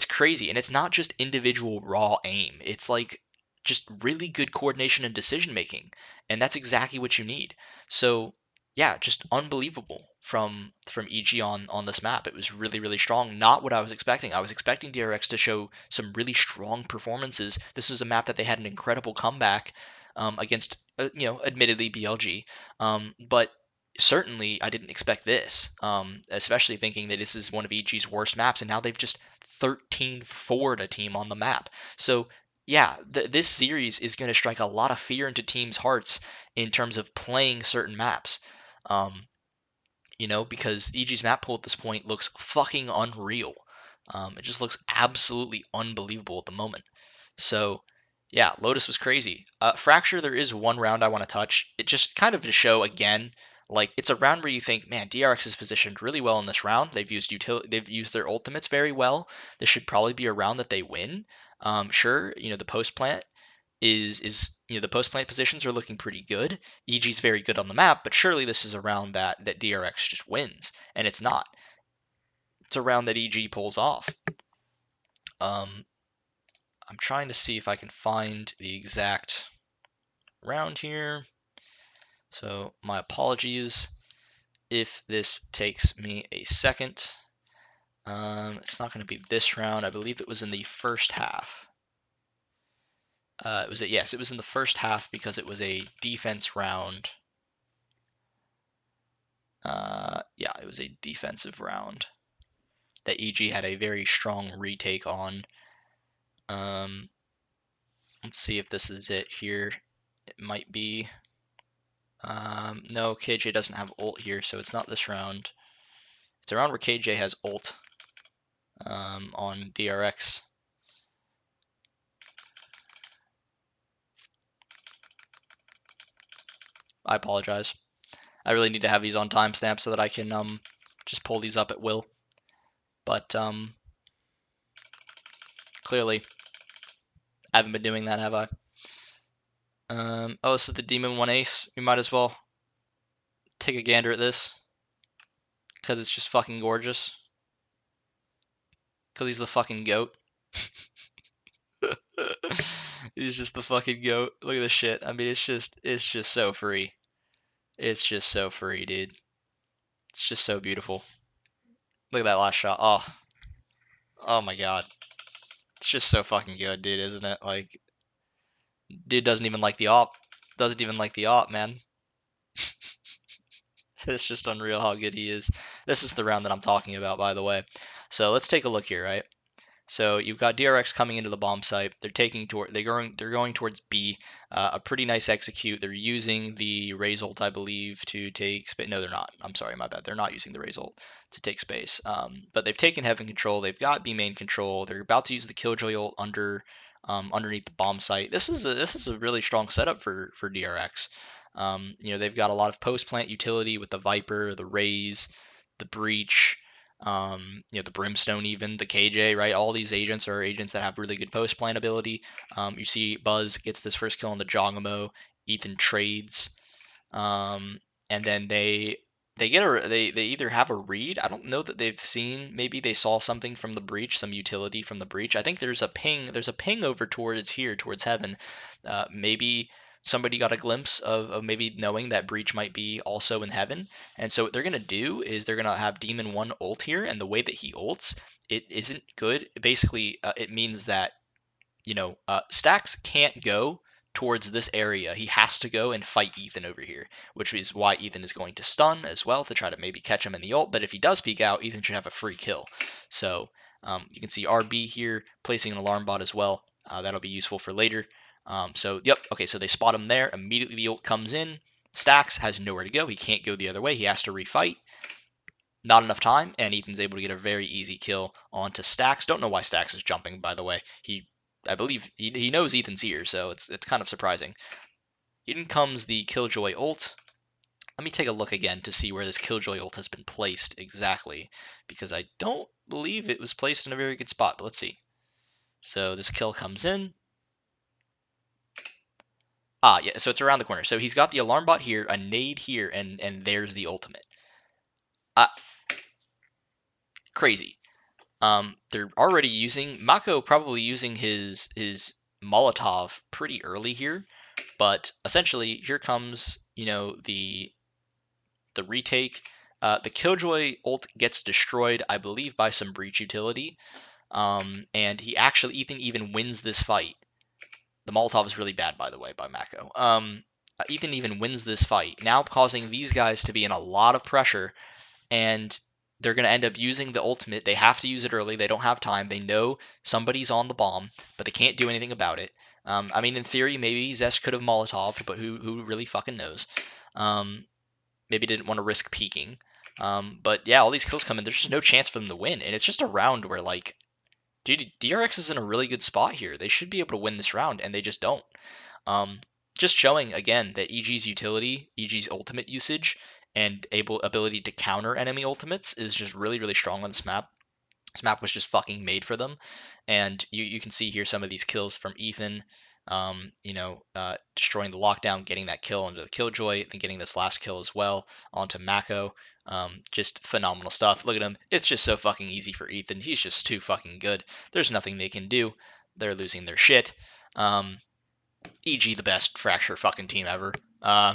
crazy, and it's not just individual raw aim. It's like just really good coordination and decision making, and that's exactly what you need. So yeah, just unbelievable from EG on this map. It was really strong. Not what I was expecting. I was expecting DRX to show some really strong performances. This was a map that they had an incredible comeback against, admittedly BLG, but certainly I didn't expect this, especially thinking that this is one of EG's worst maps, and now they've just 13-4'd a team on the map. So yeah, this series is going to strike a lot of fear into teams' hearts in terms of playing certain maps. Um, because EG's map pool at this point looks fucking unreal. It just looks absolutely unbelievable at the moment. So, yeah, Lotus was crazy. Fracture, there is one round I want to touch. It just kind of to show again, like it's a round where you think, man, DRX is positioned really well in this round. They've used their ultimates very well. This should probably be a round that they win. Sure, the post plant is the post plant positions are looking pretty good. EG's very good on the map, but surely this is a round that DRX just wins, and it's not. It's a round that EG pulls off. I'm trying to see if I can find the exact round here. So my apologies if this takes me a second. It's not going to be this round. I believe it was in the first half. Yes, it was in the first half because it was a defense round. Yeah, it was a defensive round that EG had a very strong retake on. Let's see if this is it here. It might be. No, KJ doesn't have ult here, so it's not this round. It's a round where KJ has ult on DRX. I apologize. I really need to have these on timestamp so that I can just pull these up at will. But clearly, I haven't been doing that, have I? Oh, this is the Demon 1 Ace. We might as well take a gander at this. Because it's just fucking gorgeous. Because he's the fucking goat. He's just the fucking goat. Look at this shit. I mean, it's just so free. It's just so free, dude. It's just so beautiful. Look at that last shot. Oh my god. It's just so fucking good, dude, isn't it? Like, dude doesn't even like the op. Doesn't even like the op, man. It's just unreal how good he is. This is the round that I'm talking about, by the way. So let's take a look here, right? So you've got DRX coming into the bomb site. They're going towards B. A pretty nice execute. They're using the Raze ult, I believe, to take space. No, they're not. I'm sorry, my bad. They're not using the Raze ult to take space. But they've taken heaven control. They've got B main control. They're about to use the Killjoy ult underneath the bomb site. This is a really strong setup for DRX. They've got a lot of post plant utility with the Viper, the Raze, the Breach. The Brimstone, even the KJ, right? All these agents are agents that have really good post plant ability. You see Buzz gets this first kill on the Jogamo. Ethan trades, and then they either have a read. I don't know that they've seen. Maybe they saw something from the breach, some utility from the breach. I think there's a ping. There's a ping over towards heaven. Maybe somebody got a glimpse of maybe knowing that breach might be also in heaven. And so what they're gonna do is they're gonna have Demon 1 ult here, and the way that he ults, it isn't good. Basically, it means that Stacks can't go towards this area. He has to go and fight Ethan over here, which is why Ethan is going to stun as well to try to maybe catch him in the ult. But if he does peek out, Ethan should have a free kill. So you can see RB here placing an alarm bot as well. That'll be useful for later. Yep, okay, so they spot him there. Immediately the ult comes in. Stacks has nowhere to go. He can't go the other way. He has to refight. Not enough time, and Ethan's able to get a very easy kill onto Stacks. Don't know why Stacks is jumping, by the way. I believe he knows Ethan's here, so it's kind of surprising. In comes the Killjoy ult. Let me take a look again to see where this Killjoy ult has been placed exactly, because I don't believe it was placed in a very good spot, but let's see. So this kill comes in. Yeah, so it's around the corner. So he's got the alarm bot here, a nade here, and there's the ultimate. Crazy. They're already using Mako, probably using his Molotov pretty early here, but essentially here comes the retake. The Killjoy ult gets destroyed, I believe, by some breach utility, and Ethan even wins this fight. The Molotov is really bad, by the way, by Mako. Ethan even wins this fight, now causing these guys to be in a lot of pressure, and they're going to end up using the ultimate. They have to use it early. They don't have time. They know somebody's on the bomb, but they can't do anything about it. I mean, in theory, maybe Zesh could have Molotoved, but who really fucking knows? Maybe didn't want to risk peeking. But yeah, all these kills come in. There's just no chance for them to win, and it's just a round where like, dude, DRX is in a really good spot here. They should be able to win this round, and they just don't. Just showing again that EG's utility, EG's ultimate usage, and ability to counter enemy ultimates is just really, really strong on this map. This map was just fucking made for them, and you can see here some of these kills from Ethan. Destroying the lockdown, getting that kill onto the Killjoy, then getting this last kill as well onto Mako. Just phenomenal stuff. Look at him. It's just so fucking easy for Ethan. He's just too fucking good. There's nothing they can do. They're losing their shit. EG the best fracture fucking team ever.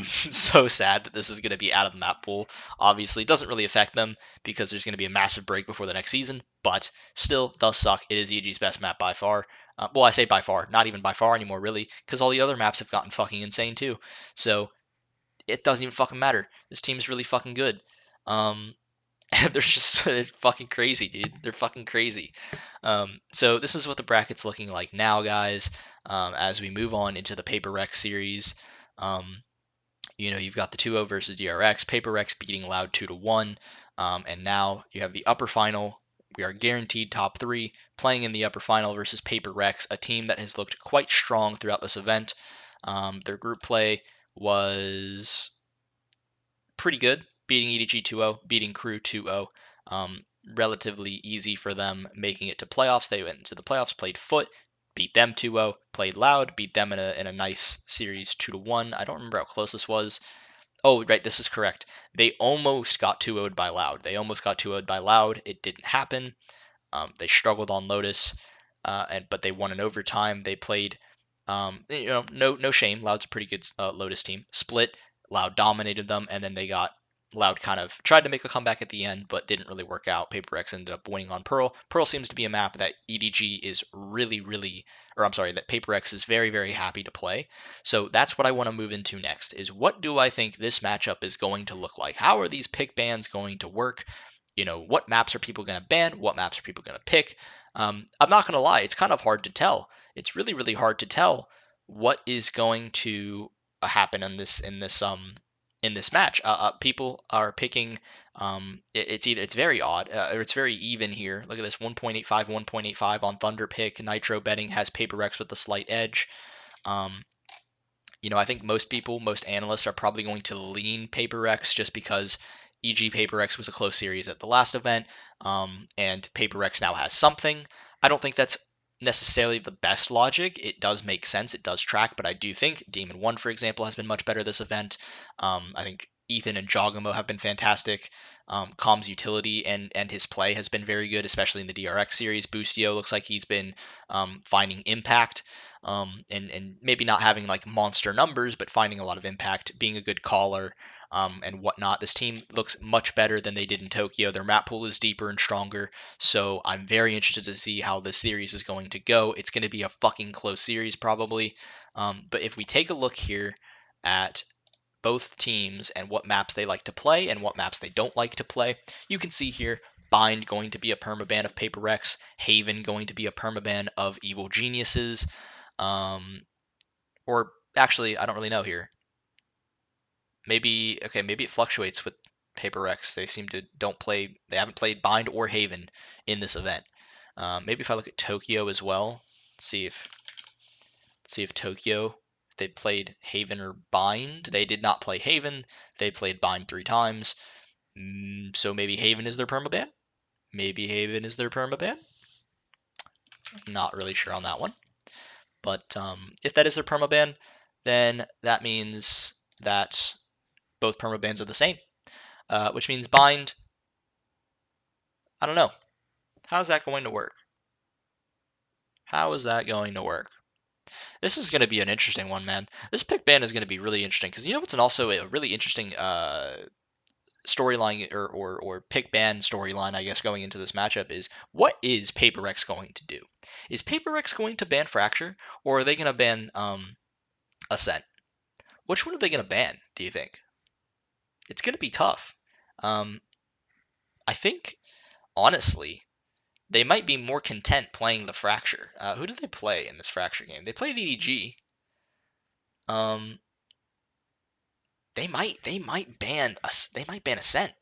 So sad that this is going to be out of the map pool. Obviously, it doesn't really affect them because there's going to be a massive break before the next season, but still does suck. It is EG's best map by far. Well, I say by far, not even by far anymore, really, because all the other maps have gotten fucking insane too. So it doesn't even fucking matter. This team is really fucking good. They're just fucking crazy, dude. They're fucking crazy. So this is what the bracket's looking like now, guys. As we move on into the Paper Rec series, You've got the 2-0 versus DRX, PaperX beating Loud 2-1, and now you have the upper final. We are guaranteed top 3, playing in the upper final versus PaperX, a team that has looked quite strong throughout this event. Their group play was pretty good, beating EDG 2-0, beating Crew 2-0. Relatively easy for them making it to playoffs. They went into the playoffs, played Foot, beat them 2-0, played Loud, beat them in a nice series 2-1. I don't remember how close this was. Oh, right, this is correct. They almost got 2-0'd by Loud. They almost got 2-0'd by Loud. It didn't happen. They struggled on Lotus, but they won in overtime. They played, no shame. Loud's a pretty good Lotus team. Split, Loud dominated them, and then they got Loud kind of tried to make a comeback at the end, but didn't really work out. PaperX ended up winning on Pearl. Pearl seems to be a map that EDG is really, really, or I'm sorry, that PaperX is very, very happy to play. So that's what I want to move into next, is what do I think this matchup is going to look like? How are these pick bans going to work? What maps are people going to ban? What maps are people going to pick? I'm not going to lie, it's kind of hard to tell. It's really, really hard to tell what is going to happen in this match. People are picking. It's very odd, or it's very even here. Look at this: 1.85, 1.85 on Thunder pick. Nitro betting has PaperX with a slight edge. I think most analysts are probably going to lean PaperX just because EG PaperX was a close series at the last event, and PaperX now has something. I don't think that's necessarily the best logic. It does make sense. It does track, but I do think Demon 1, for example, has been much better this event. I think Ethan and Jogamo have been fantastic. Com's utility and his play has been very good, especially in the DRX series. Boostio looks like he's been finding impact. And maybe not having like monster numbers, but finding a lot of impact, being a good caller, and whatnot. This team looks much better than they did in Tokyo. Their map pool is deeper and stronger, so I'm very interested to see how this series is going to go. It's going to be a fucking close series probably, but if we take a look here at both teams and what maps they like to play and what maps they don't like to play, you can see here Bind going to be a permaban of PaperX, Haven going to be a permaban of Evil Geniuses. Or actually, I don't really know here. Maybe it fluctuates with PaperX. They haven't played Bind or Haven in this event. Maybe if I look at Tokyo as well, see if Tokyo, they played Haven or Bind. They did not play Haven. They played Bind 3 times. So maybe Haven is their permaban. Not really sure on that one. But if that is their permaban, then that means that both permabans are the same, which means Bind. I don't know. How's that going to work? How is that going to work? This is going to be an interesting one, man. This pick ban is going to be really interesting because what's also a really interesting storyline or pick ban storyline, I guess, going into this matchup is what is PaperX going to do? Is PaperX going to ban Fracture, or are they going to ban Ascent? Which one are they going to ban, do you think? It's going to be tough. I think, honestly, they might be more content playing the Fracture. Who did they play in this Fracture game? They played EDG. They might ban Ascent.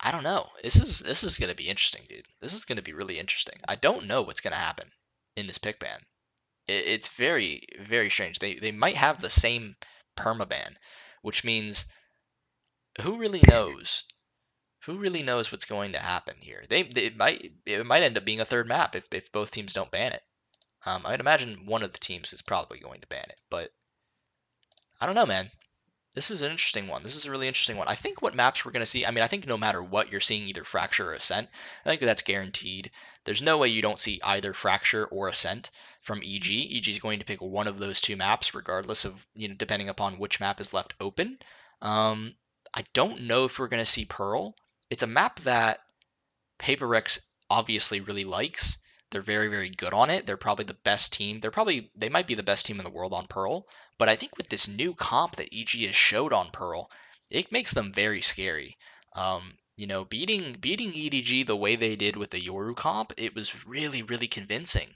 I don't know. This is gonna be interesting, dude. This is gonna be really interesting. I don't know what's gonna happen in this pick ban. It's very, very strange. They might have the same permaban, which means who really knows? Who really knows what's going to happen here? It might end up being a third map if both teams don't ban it. I'd imagine one of the teams is probably going to ban it, but I don't know, man. This is an interesting one. This is a really interesting one. I think what maps we're going to see, I think no matter what, you're seeing either Fracture or Ascent. I think that's guaranteed. There's no way you don't see either Fracture or Ascent from EG. EG is going to pick one of those two maps, regardless of, depending upon which map is left open. I don't know if we're going to see Pearl. It's a map that PaperX obviously really likes. They're very, very good on it. They're probably the best team. They might be the best team in the world on Pearl. But I think with this new comp that EG has showed on Pearl, it makes them very scary. Beating EDG the way they did with the Yoru comp, it was really, really convincing.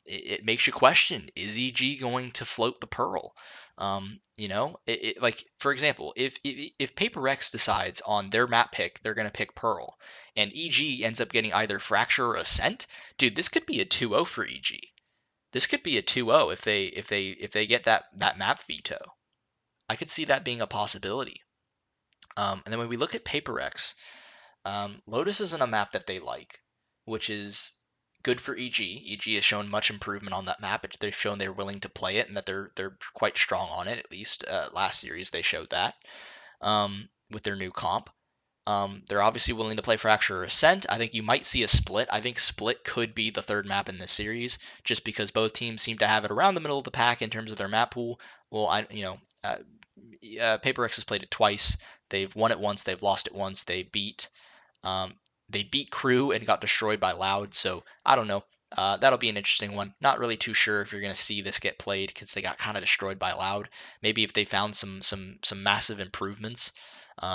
it makes you question, is EG going to float the Pearl? Like, for example, if Paper X decides on their map pick, they're going to pick Pearl, and EG ends up getting either Fracture or Ascent, dude, this could be a 2-0 for EG. This could be a 2-0 if they get that map veto. I could see that being a possibility. And then when we look at Paper X, Lotus isn't a map that they like, which is good for EG. EG has shown much improvement on that map. They've shown they're willing to play it and that they're quite strong on it. At least last series they showed that with their new comp. They're obviously willing to play Fracture or Ascent. I think you might see a split. I think Split could be the third map in this series, just because both teams seem to have it around the middle of the pack in terms of their map pool. Well, Paper X has played it twice. They've won it once. They've lost it once. They beat Crew and got destroyed by Loud. So I don't know. That'll be an interesting one. Not really too sure if you're going to see this get played because they got kind of destroyed by Loud. Maybe if they found some massive improvements,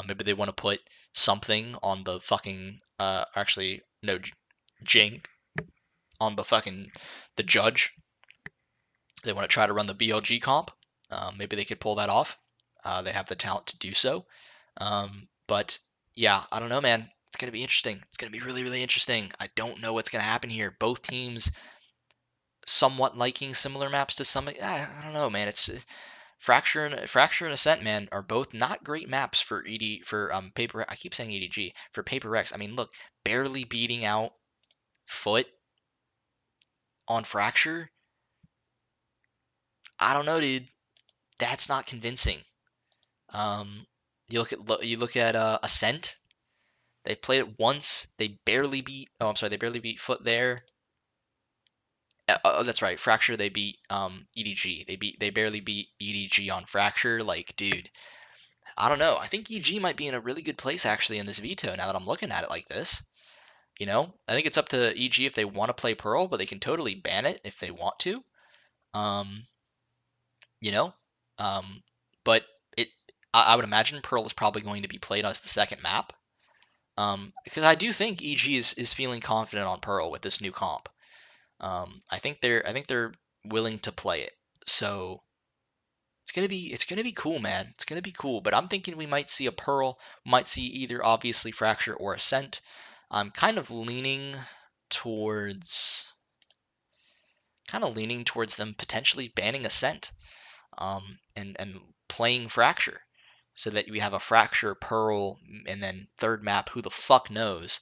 maybe they want to put something on the fucking actually no Jing on the judge. They want to try to run the BLG comp. Maybe they could pull that off. They have the talent to do so. But yeah, I don't know, man. It's gonna be interesting. It's gonna be really, really interesting. I don't know what's gonna happen here. Both teams somewhat liking similar maps to some. I don't know, man. It's Fracture and Ascent, man, are both not great maps for Paper. I keep saying EDG for Paper X. I mean, look, barely beating out Foot on Fracture. I don't know, dude. That's not convincing. You look at Ascent. They played it once. They barely beat. Oh, I'm sorry. They barely beat Foot there. That's right. Fracture. They beat EDG. They barely beat EDG on Fracture. Like, dude, I don't know. I think EG might be in a really good place actually in this veto. Now that I'm looking at it like this, I think it's up to EG if they want to play Pearl, but they can totally ban it if they want to. Um, you know, um, but it. I would imagine Pearl is probably going to be played as the second map. Because I do think EG is feeling confident on Pearl with this new comp. I think they're willing to play it. So it's gonna be cool, man. It's gonna be cool. But I'm thinking we might see a Pearl, might see either obviously Fracture or Ascent. I'm kind of leaning towards them potentially banning Ascent, and playing Fracture, so that we have a Fracture Pearl and then third map. Who the fuck knows?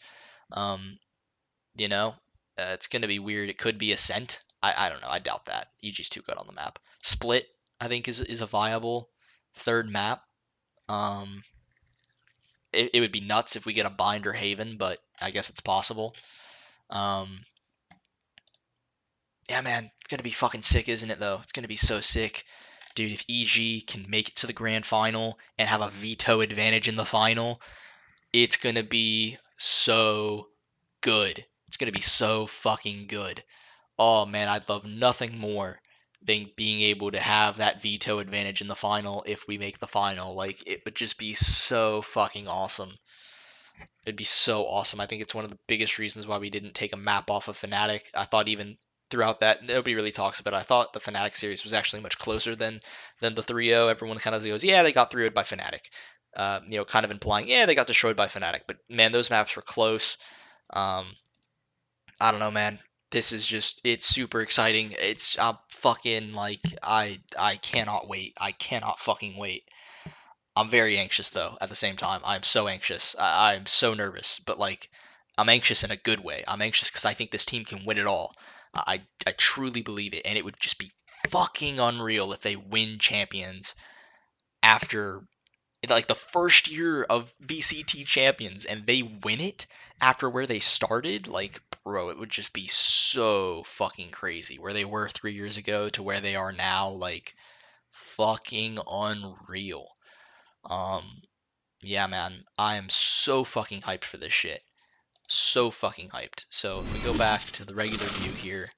Um, You know, it's going to be weird. It could be Ascent. I don't know. I doubt that. EG's too good on the map. Split, I think, is a viable third map. Um, it would be nuts if we get a Bind or Haven, but I guess it's possible. Um, yeah, man, it's gonna be fucking sick, isn't it? Though it's gonna be so sick, dude. If EG can make it to the grand final and have a veto advantage in the final, it's gonna be so good. It's gonna be so fucking good. Oh man, I'd love nothing more than being able to have that veto advantage in the final if we make the final. Like, it would just be so fucking awesome. It'd be so awesome. I think it's one of the biggest reasons why we didn't take a map off of Fnatic. I thought even throughout that, nobody really talks about it. I thought the Fnatic series was actually much closer than the 3-0. Everyone kind of goes, yeah, they got 3-0'd by Fnatic. Kind of implying, yeah, they got destroyed by Fnatic. But man, those maps were close. Um, I don't know, man. This is it's super exciting. I'm fucking like I cannot wait. I cannot fucking wait. I'm very anxious though. At the same time, I'm so anxious. I'm so nervous, but like I'm anxious in a good way. I'm anxious because I think this team can win it all. I truly believe it, and it would just be fucking unreal if they win champions after like the first year of VCT champions and they win it after where they started. Like, bro, it would just be so fucking crazy where they were 3 years ago to where they are now. Like, fucking unreal. Um, yeah, man, I am so fucking hyped for this shit. So fucking hyped. So if we go back to the regular view here,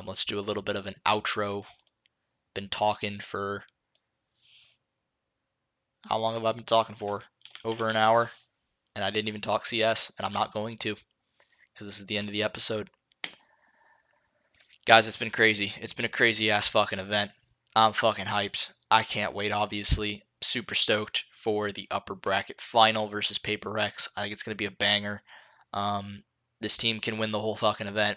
let's do a little bit of an outro. Been talking for how long have I been talking for? Over an hour. And I didn't even talk CS, and I'm not going to, because this is the end of the episode. Guys, it's been crazy. It's been a crazy ass fucking event. I'm fucking hyped. I can't wait, obviously. Super stoked for the upper bracket final versus Paper Rex. I think it's going to be a banger. Um, this team can win the whole fucking event,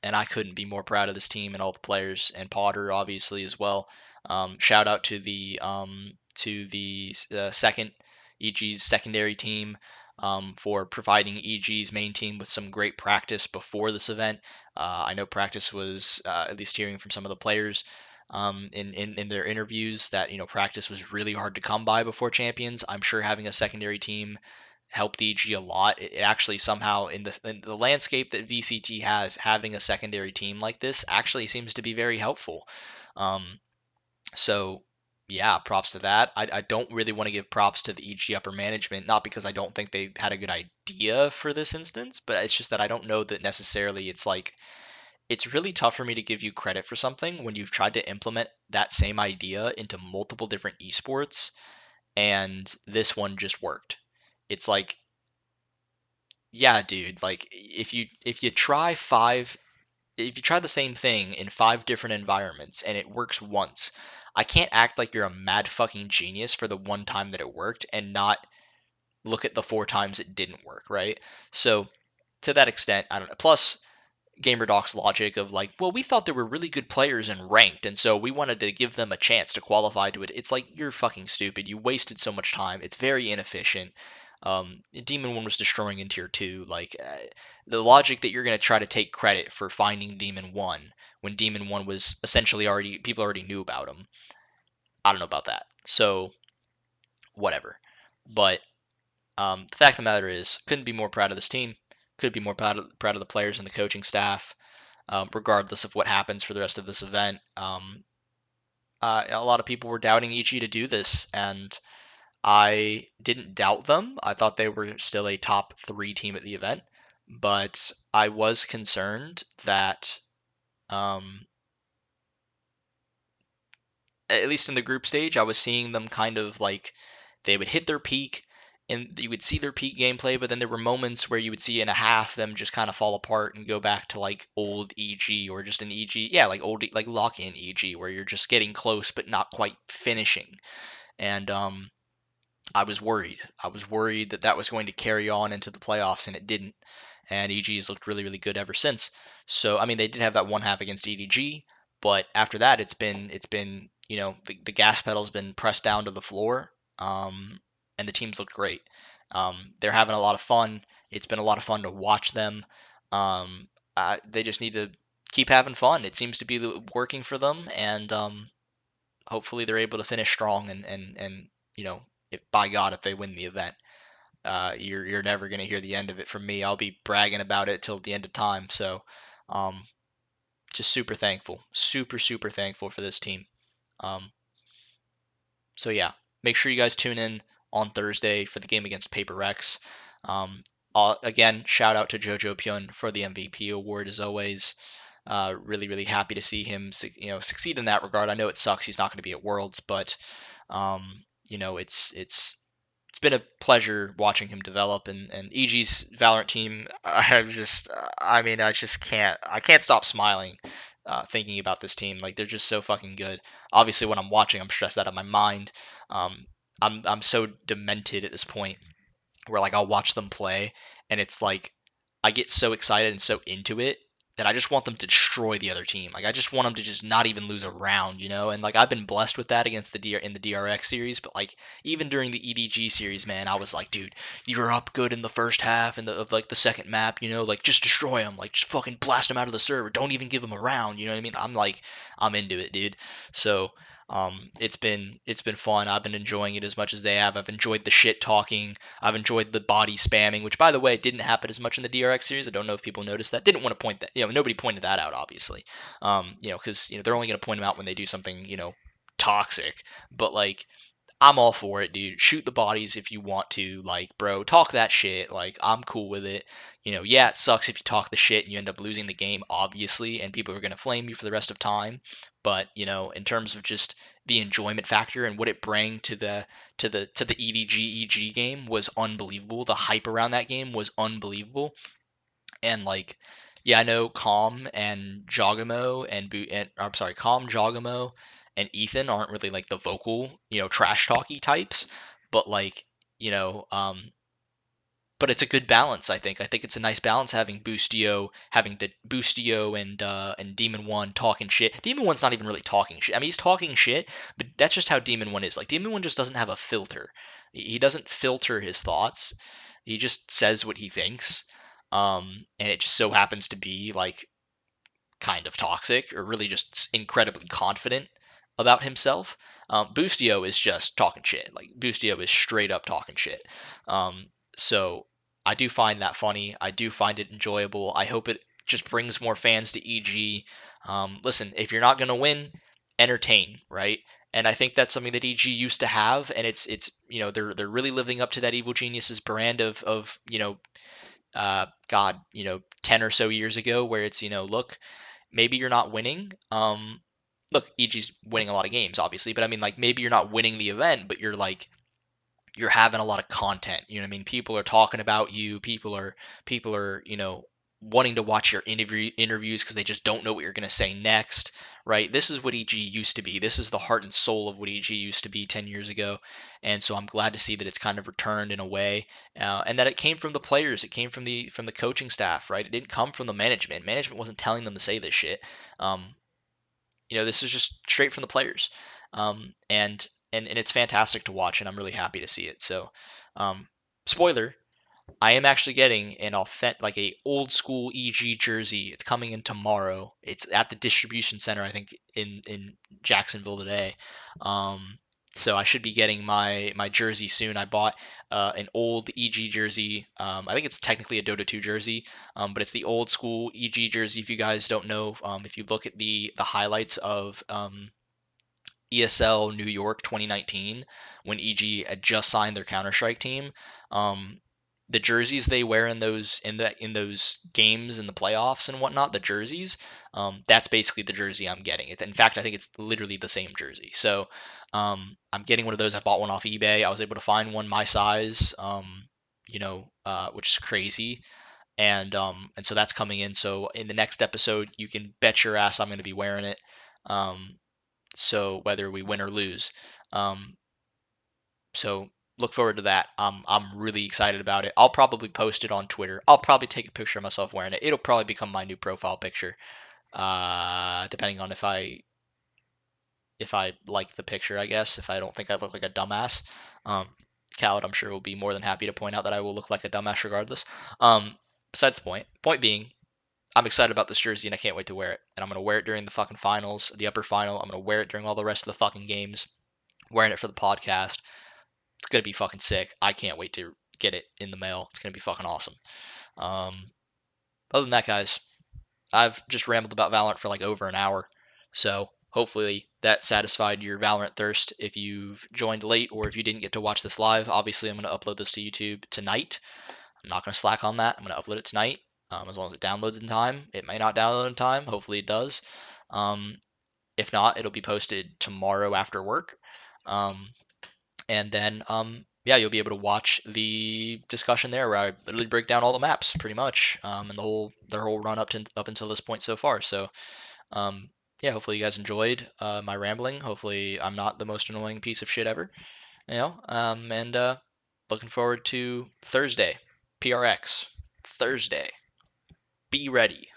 and I couldn't be more proud of this team and all the players, and Potter, obviously, as well. Shout out to the second EG's secondary team for providing EG's main team with some great practice before this event. I know practice was, at least hearing from some of the players in their interviews, that practice was really hard to come by before Champions. I'm sure having a secondary team helped EG a lot. It actually somehow, in the landscape that VCT has, having a secondary team like this actually seems to be very helpful. Um, so yeah, props to that. I don't really want to give props to the EG upper management, not because I don't think they had a good idea for this instance, but it's just that I don't know that necessarily it's really tough for me to give you credit for something when you've tried to implement that same idea into multiple different esports and this one just worked. It's like, yeah, dude, like if you try the same thing in 5 different environments and it works once, I can't act like you're a mad fucking genius for the one time that it worked and not look at the 4 times it didn't work, right? So to that extent, I don't know. Plus, GamerDoc's logic of like, well, we thought there were really good players in ranked, and so we wanted to give them a chance to qualify to it. It's like, you're fucking stupid. You wasted so much time. It's very inefficient. Demon 1 was destroying in tier 2. Like, the logic that you're going to try to take credit for finding Demon 1 when Demon 1 was essentially already, people already knew about him. I don't know about that. So, whatever. But the fact of the matter is, couldn't be more proud of this team. Could be more proud of the players and the coaching staff. Regardless of what happens for the rest of this event. A lot of people were doubting EG to do this, and I didn't doubt them. I thought they were still a top 3 team at the event, but I was concerned that, um, at least in the group stage, I was seeing them kind of like they would hit their peak and you would see their peak gameplay, but then there were moments where you would see in a half them just kind of fall apart and go back to like old EG or just an EG, yeah, like old like lock in EG where you're just getting close but not quite finishing. And I was worried. I was worried that that was going to carry on into the playoffs, and it didn't. And EG has looked really, really good ever since. So I mean, they did have that one half against EDG, but after that, it's been the gas pedal's been pressed down to the floor, and the teams looked great. They're having a lot of fun. It's been a lot of fun to watch them. Um, they just need to keep having fun. It seems to be working for them, and hopefully they're able to finish strong and if by God if they win the event, you're never gonna hear the end of it from me. I'll be bragging about it till the end of time. So, um, just super thankful, super thankful for this team. Um, so yeah, make sure you guys tune in on Thursday for the game against Paper Rex. Um, again, shout out to Jojopyun for the MVP award as always. Really happy to see him succeed in that regard. I know it sucks he's not going to be at Worlds, but it's been a pleasure watching him develop, and EG's Valorant team. I just can't stop smiling thinking about this team. Like, they're just so fucking good. Obviously, when I'm watching, I'm stressed out of my mind. Um, I'm so demented at this point where like I'll watch them play and it's like I get so excited and so into it that I just want them to destroy the other team. Like, I just want them to just not even lose a round, you know? And like I've been blessed with that against in the DRX series, but like even during the EDG series, man, I was like, dude, you're up good in the first half and of like the second map, like just destroy them, like just fucking blast them out of the server. Don't even give them a round, you know what I mean? I'm into it, dude. So it's been fun. I've been enjoying it as much as they have. I've enjoyed the shit talking. I've enjoyed the body spamming, which, by the way, didn't happen as much in the DRX series. I don't know if people noticed that. Didn't want to point that. Nobody pointed that out, obviously. Because they're only going to point them out when they do something, toxic. But like, I'm all for it, dude. Shoot the bodies if you want to. Like, bro, talk that shit. Like, I'm cool with it. Yeah, it sucks if you talk the shit and you end up losing the game, obviously, and people are going to flame you for the rest of time. But, in terms of just the enjoyment factor and what it bring to the EDG game was unbelievable. The hype around that game was unbelievable. And like, Yeah, I know Calm and Jogamo and I'm sorry, Calm, Jogamo, and Ethan aren't really like the vocal, trash talky types, but like, you know, but it's a good balance, I think. I think it's a nice balance having the Boostio and Demon One talking shit. Demon One's not even really talking shit. I mean, he's talking shit, but that's just how Demon One is. Like Demon One just doesn't have a filter. He doesn't filter his thoughts. He just says what he thinks. And it just so happens to be like kind of toxic or really just incredibly confident about himself. Boostio is just talking shit. Like Boostio is straight up talking shit. Um, so I do find that funny. I do find it enjoyable. I hope it just brings more fans to EG. Listen, if you're not gonna win, entertain, right? And I think that's something that EG used to have, and it's they're really living up to that Evil Geniuses brand of God 10 or so years ago, where it's look, maybe you're not winning. Look, EG's winning a lot of games, obviously, but I mean, like, maybe you're not winning the event, but you're having a lot of content. You know what I mean? People are talking about you. People are wanting to watch your interviews because they just don't know what you're gonna say next, right? This is what EG used to be. This is the heart and soul of what EG used to be 10 years ago, and so I'm glad to see that it's kind of returned in a way, and that it came from the players. It came from the coaching staff, right? It didn't come from the management. Management wasn't telling them to say this shit. Um, this is just straight from the players, and it's fantastic to watch, and I'm really happy to see it. So, um, spoiler, I am actually getting an authentic, like a old school EG jersey. It's coming in tomorrow. It's at the distribution center, I think, in Jacksonville today. So I should be getting my jersey soon. I bought an old EG jersey. I think it's technically a Dota 2 jersey, but it's the old school EG jersey. If you guys don't know, if you look at the highlights of ESL New York 2019 when EG had just signed their Counter Strike team. Um, the jerseys they wear in those games in the playoffs and whatnot, the jerseys, that's basically the jersey I'm getting. In fact, I think it's literally the same jersey. So I'm getting one of those. I bought one off eBay. I was able to find one my size, which is crazy. And so that's coming in. So in the next episode, you can bet your ass I'm going to be wearing it. Um, so whether we win or lose. Um, so look forward to that. I'm really excited about it. I'll probably post it on Twitter. I'll probably take a picture of myself wearing it. It'll probably become my new profile picture, depending on if I like the picture, I guess. If I don't think I look like a dumbass, um, Khaled, I'm sure will be more than happy to point out that I will look like a dumbass regardless. Besides the point. Point being, I'm excited about this jersey and I can't wait to wear it. And I'm gonna wear it during the fucking finals, the upper final. I'm gonna wear it during all the rest of the fucking games. Wearing it for the podcast. It's gonna be fucking sick. I can't wait to get it in the mail. It's gonna be fucking awesome. Um, Other than that, guys, I've just rambled about Valorant for like over an hour. So hopefully that satisfied your Valorant thirst. If you've joined late or if you didn't get to watch this live, obviously I'm gonna upload this to YouTube tonight. I'm not gonna slack on that. I'm gonna upload it tonight. As long as it downloads in time. It may not download in time. Hopefully it does. Um, if not, it'll be posted tomorrow after work. Um, and then yeah, you'll be able to watch the discussion there where I literally break down all the maps pretty much, and their whole run up until this point so far. So um, yeah, hopefully you guys enjoyed my rambling. Hopefully I'm not the most annoying piece of shit ever. And looking forward to Thursday, PRX Thursday. Be ready,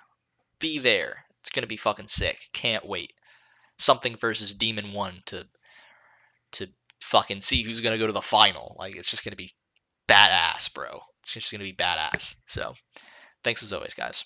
be there. It's gonna be fucking sick. Can't wait. Something versus Demon One to fucking see who's gonna go to the final. Like it's just gonna be badass, bro. It's just gonna be badass. So thanks as always, guys.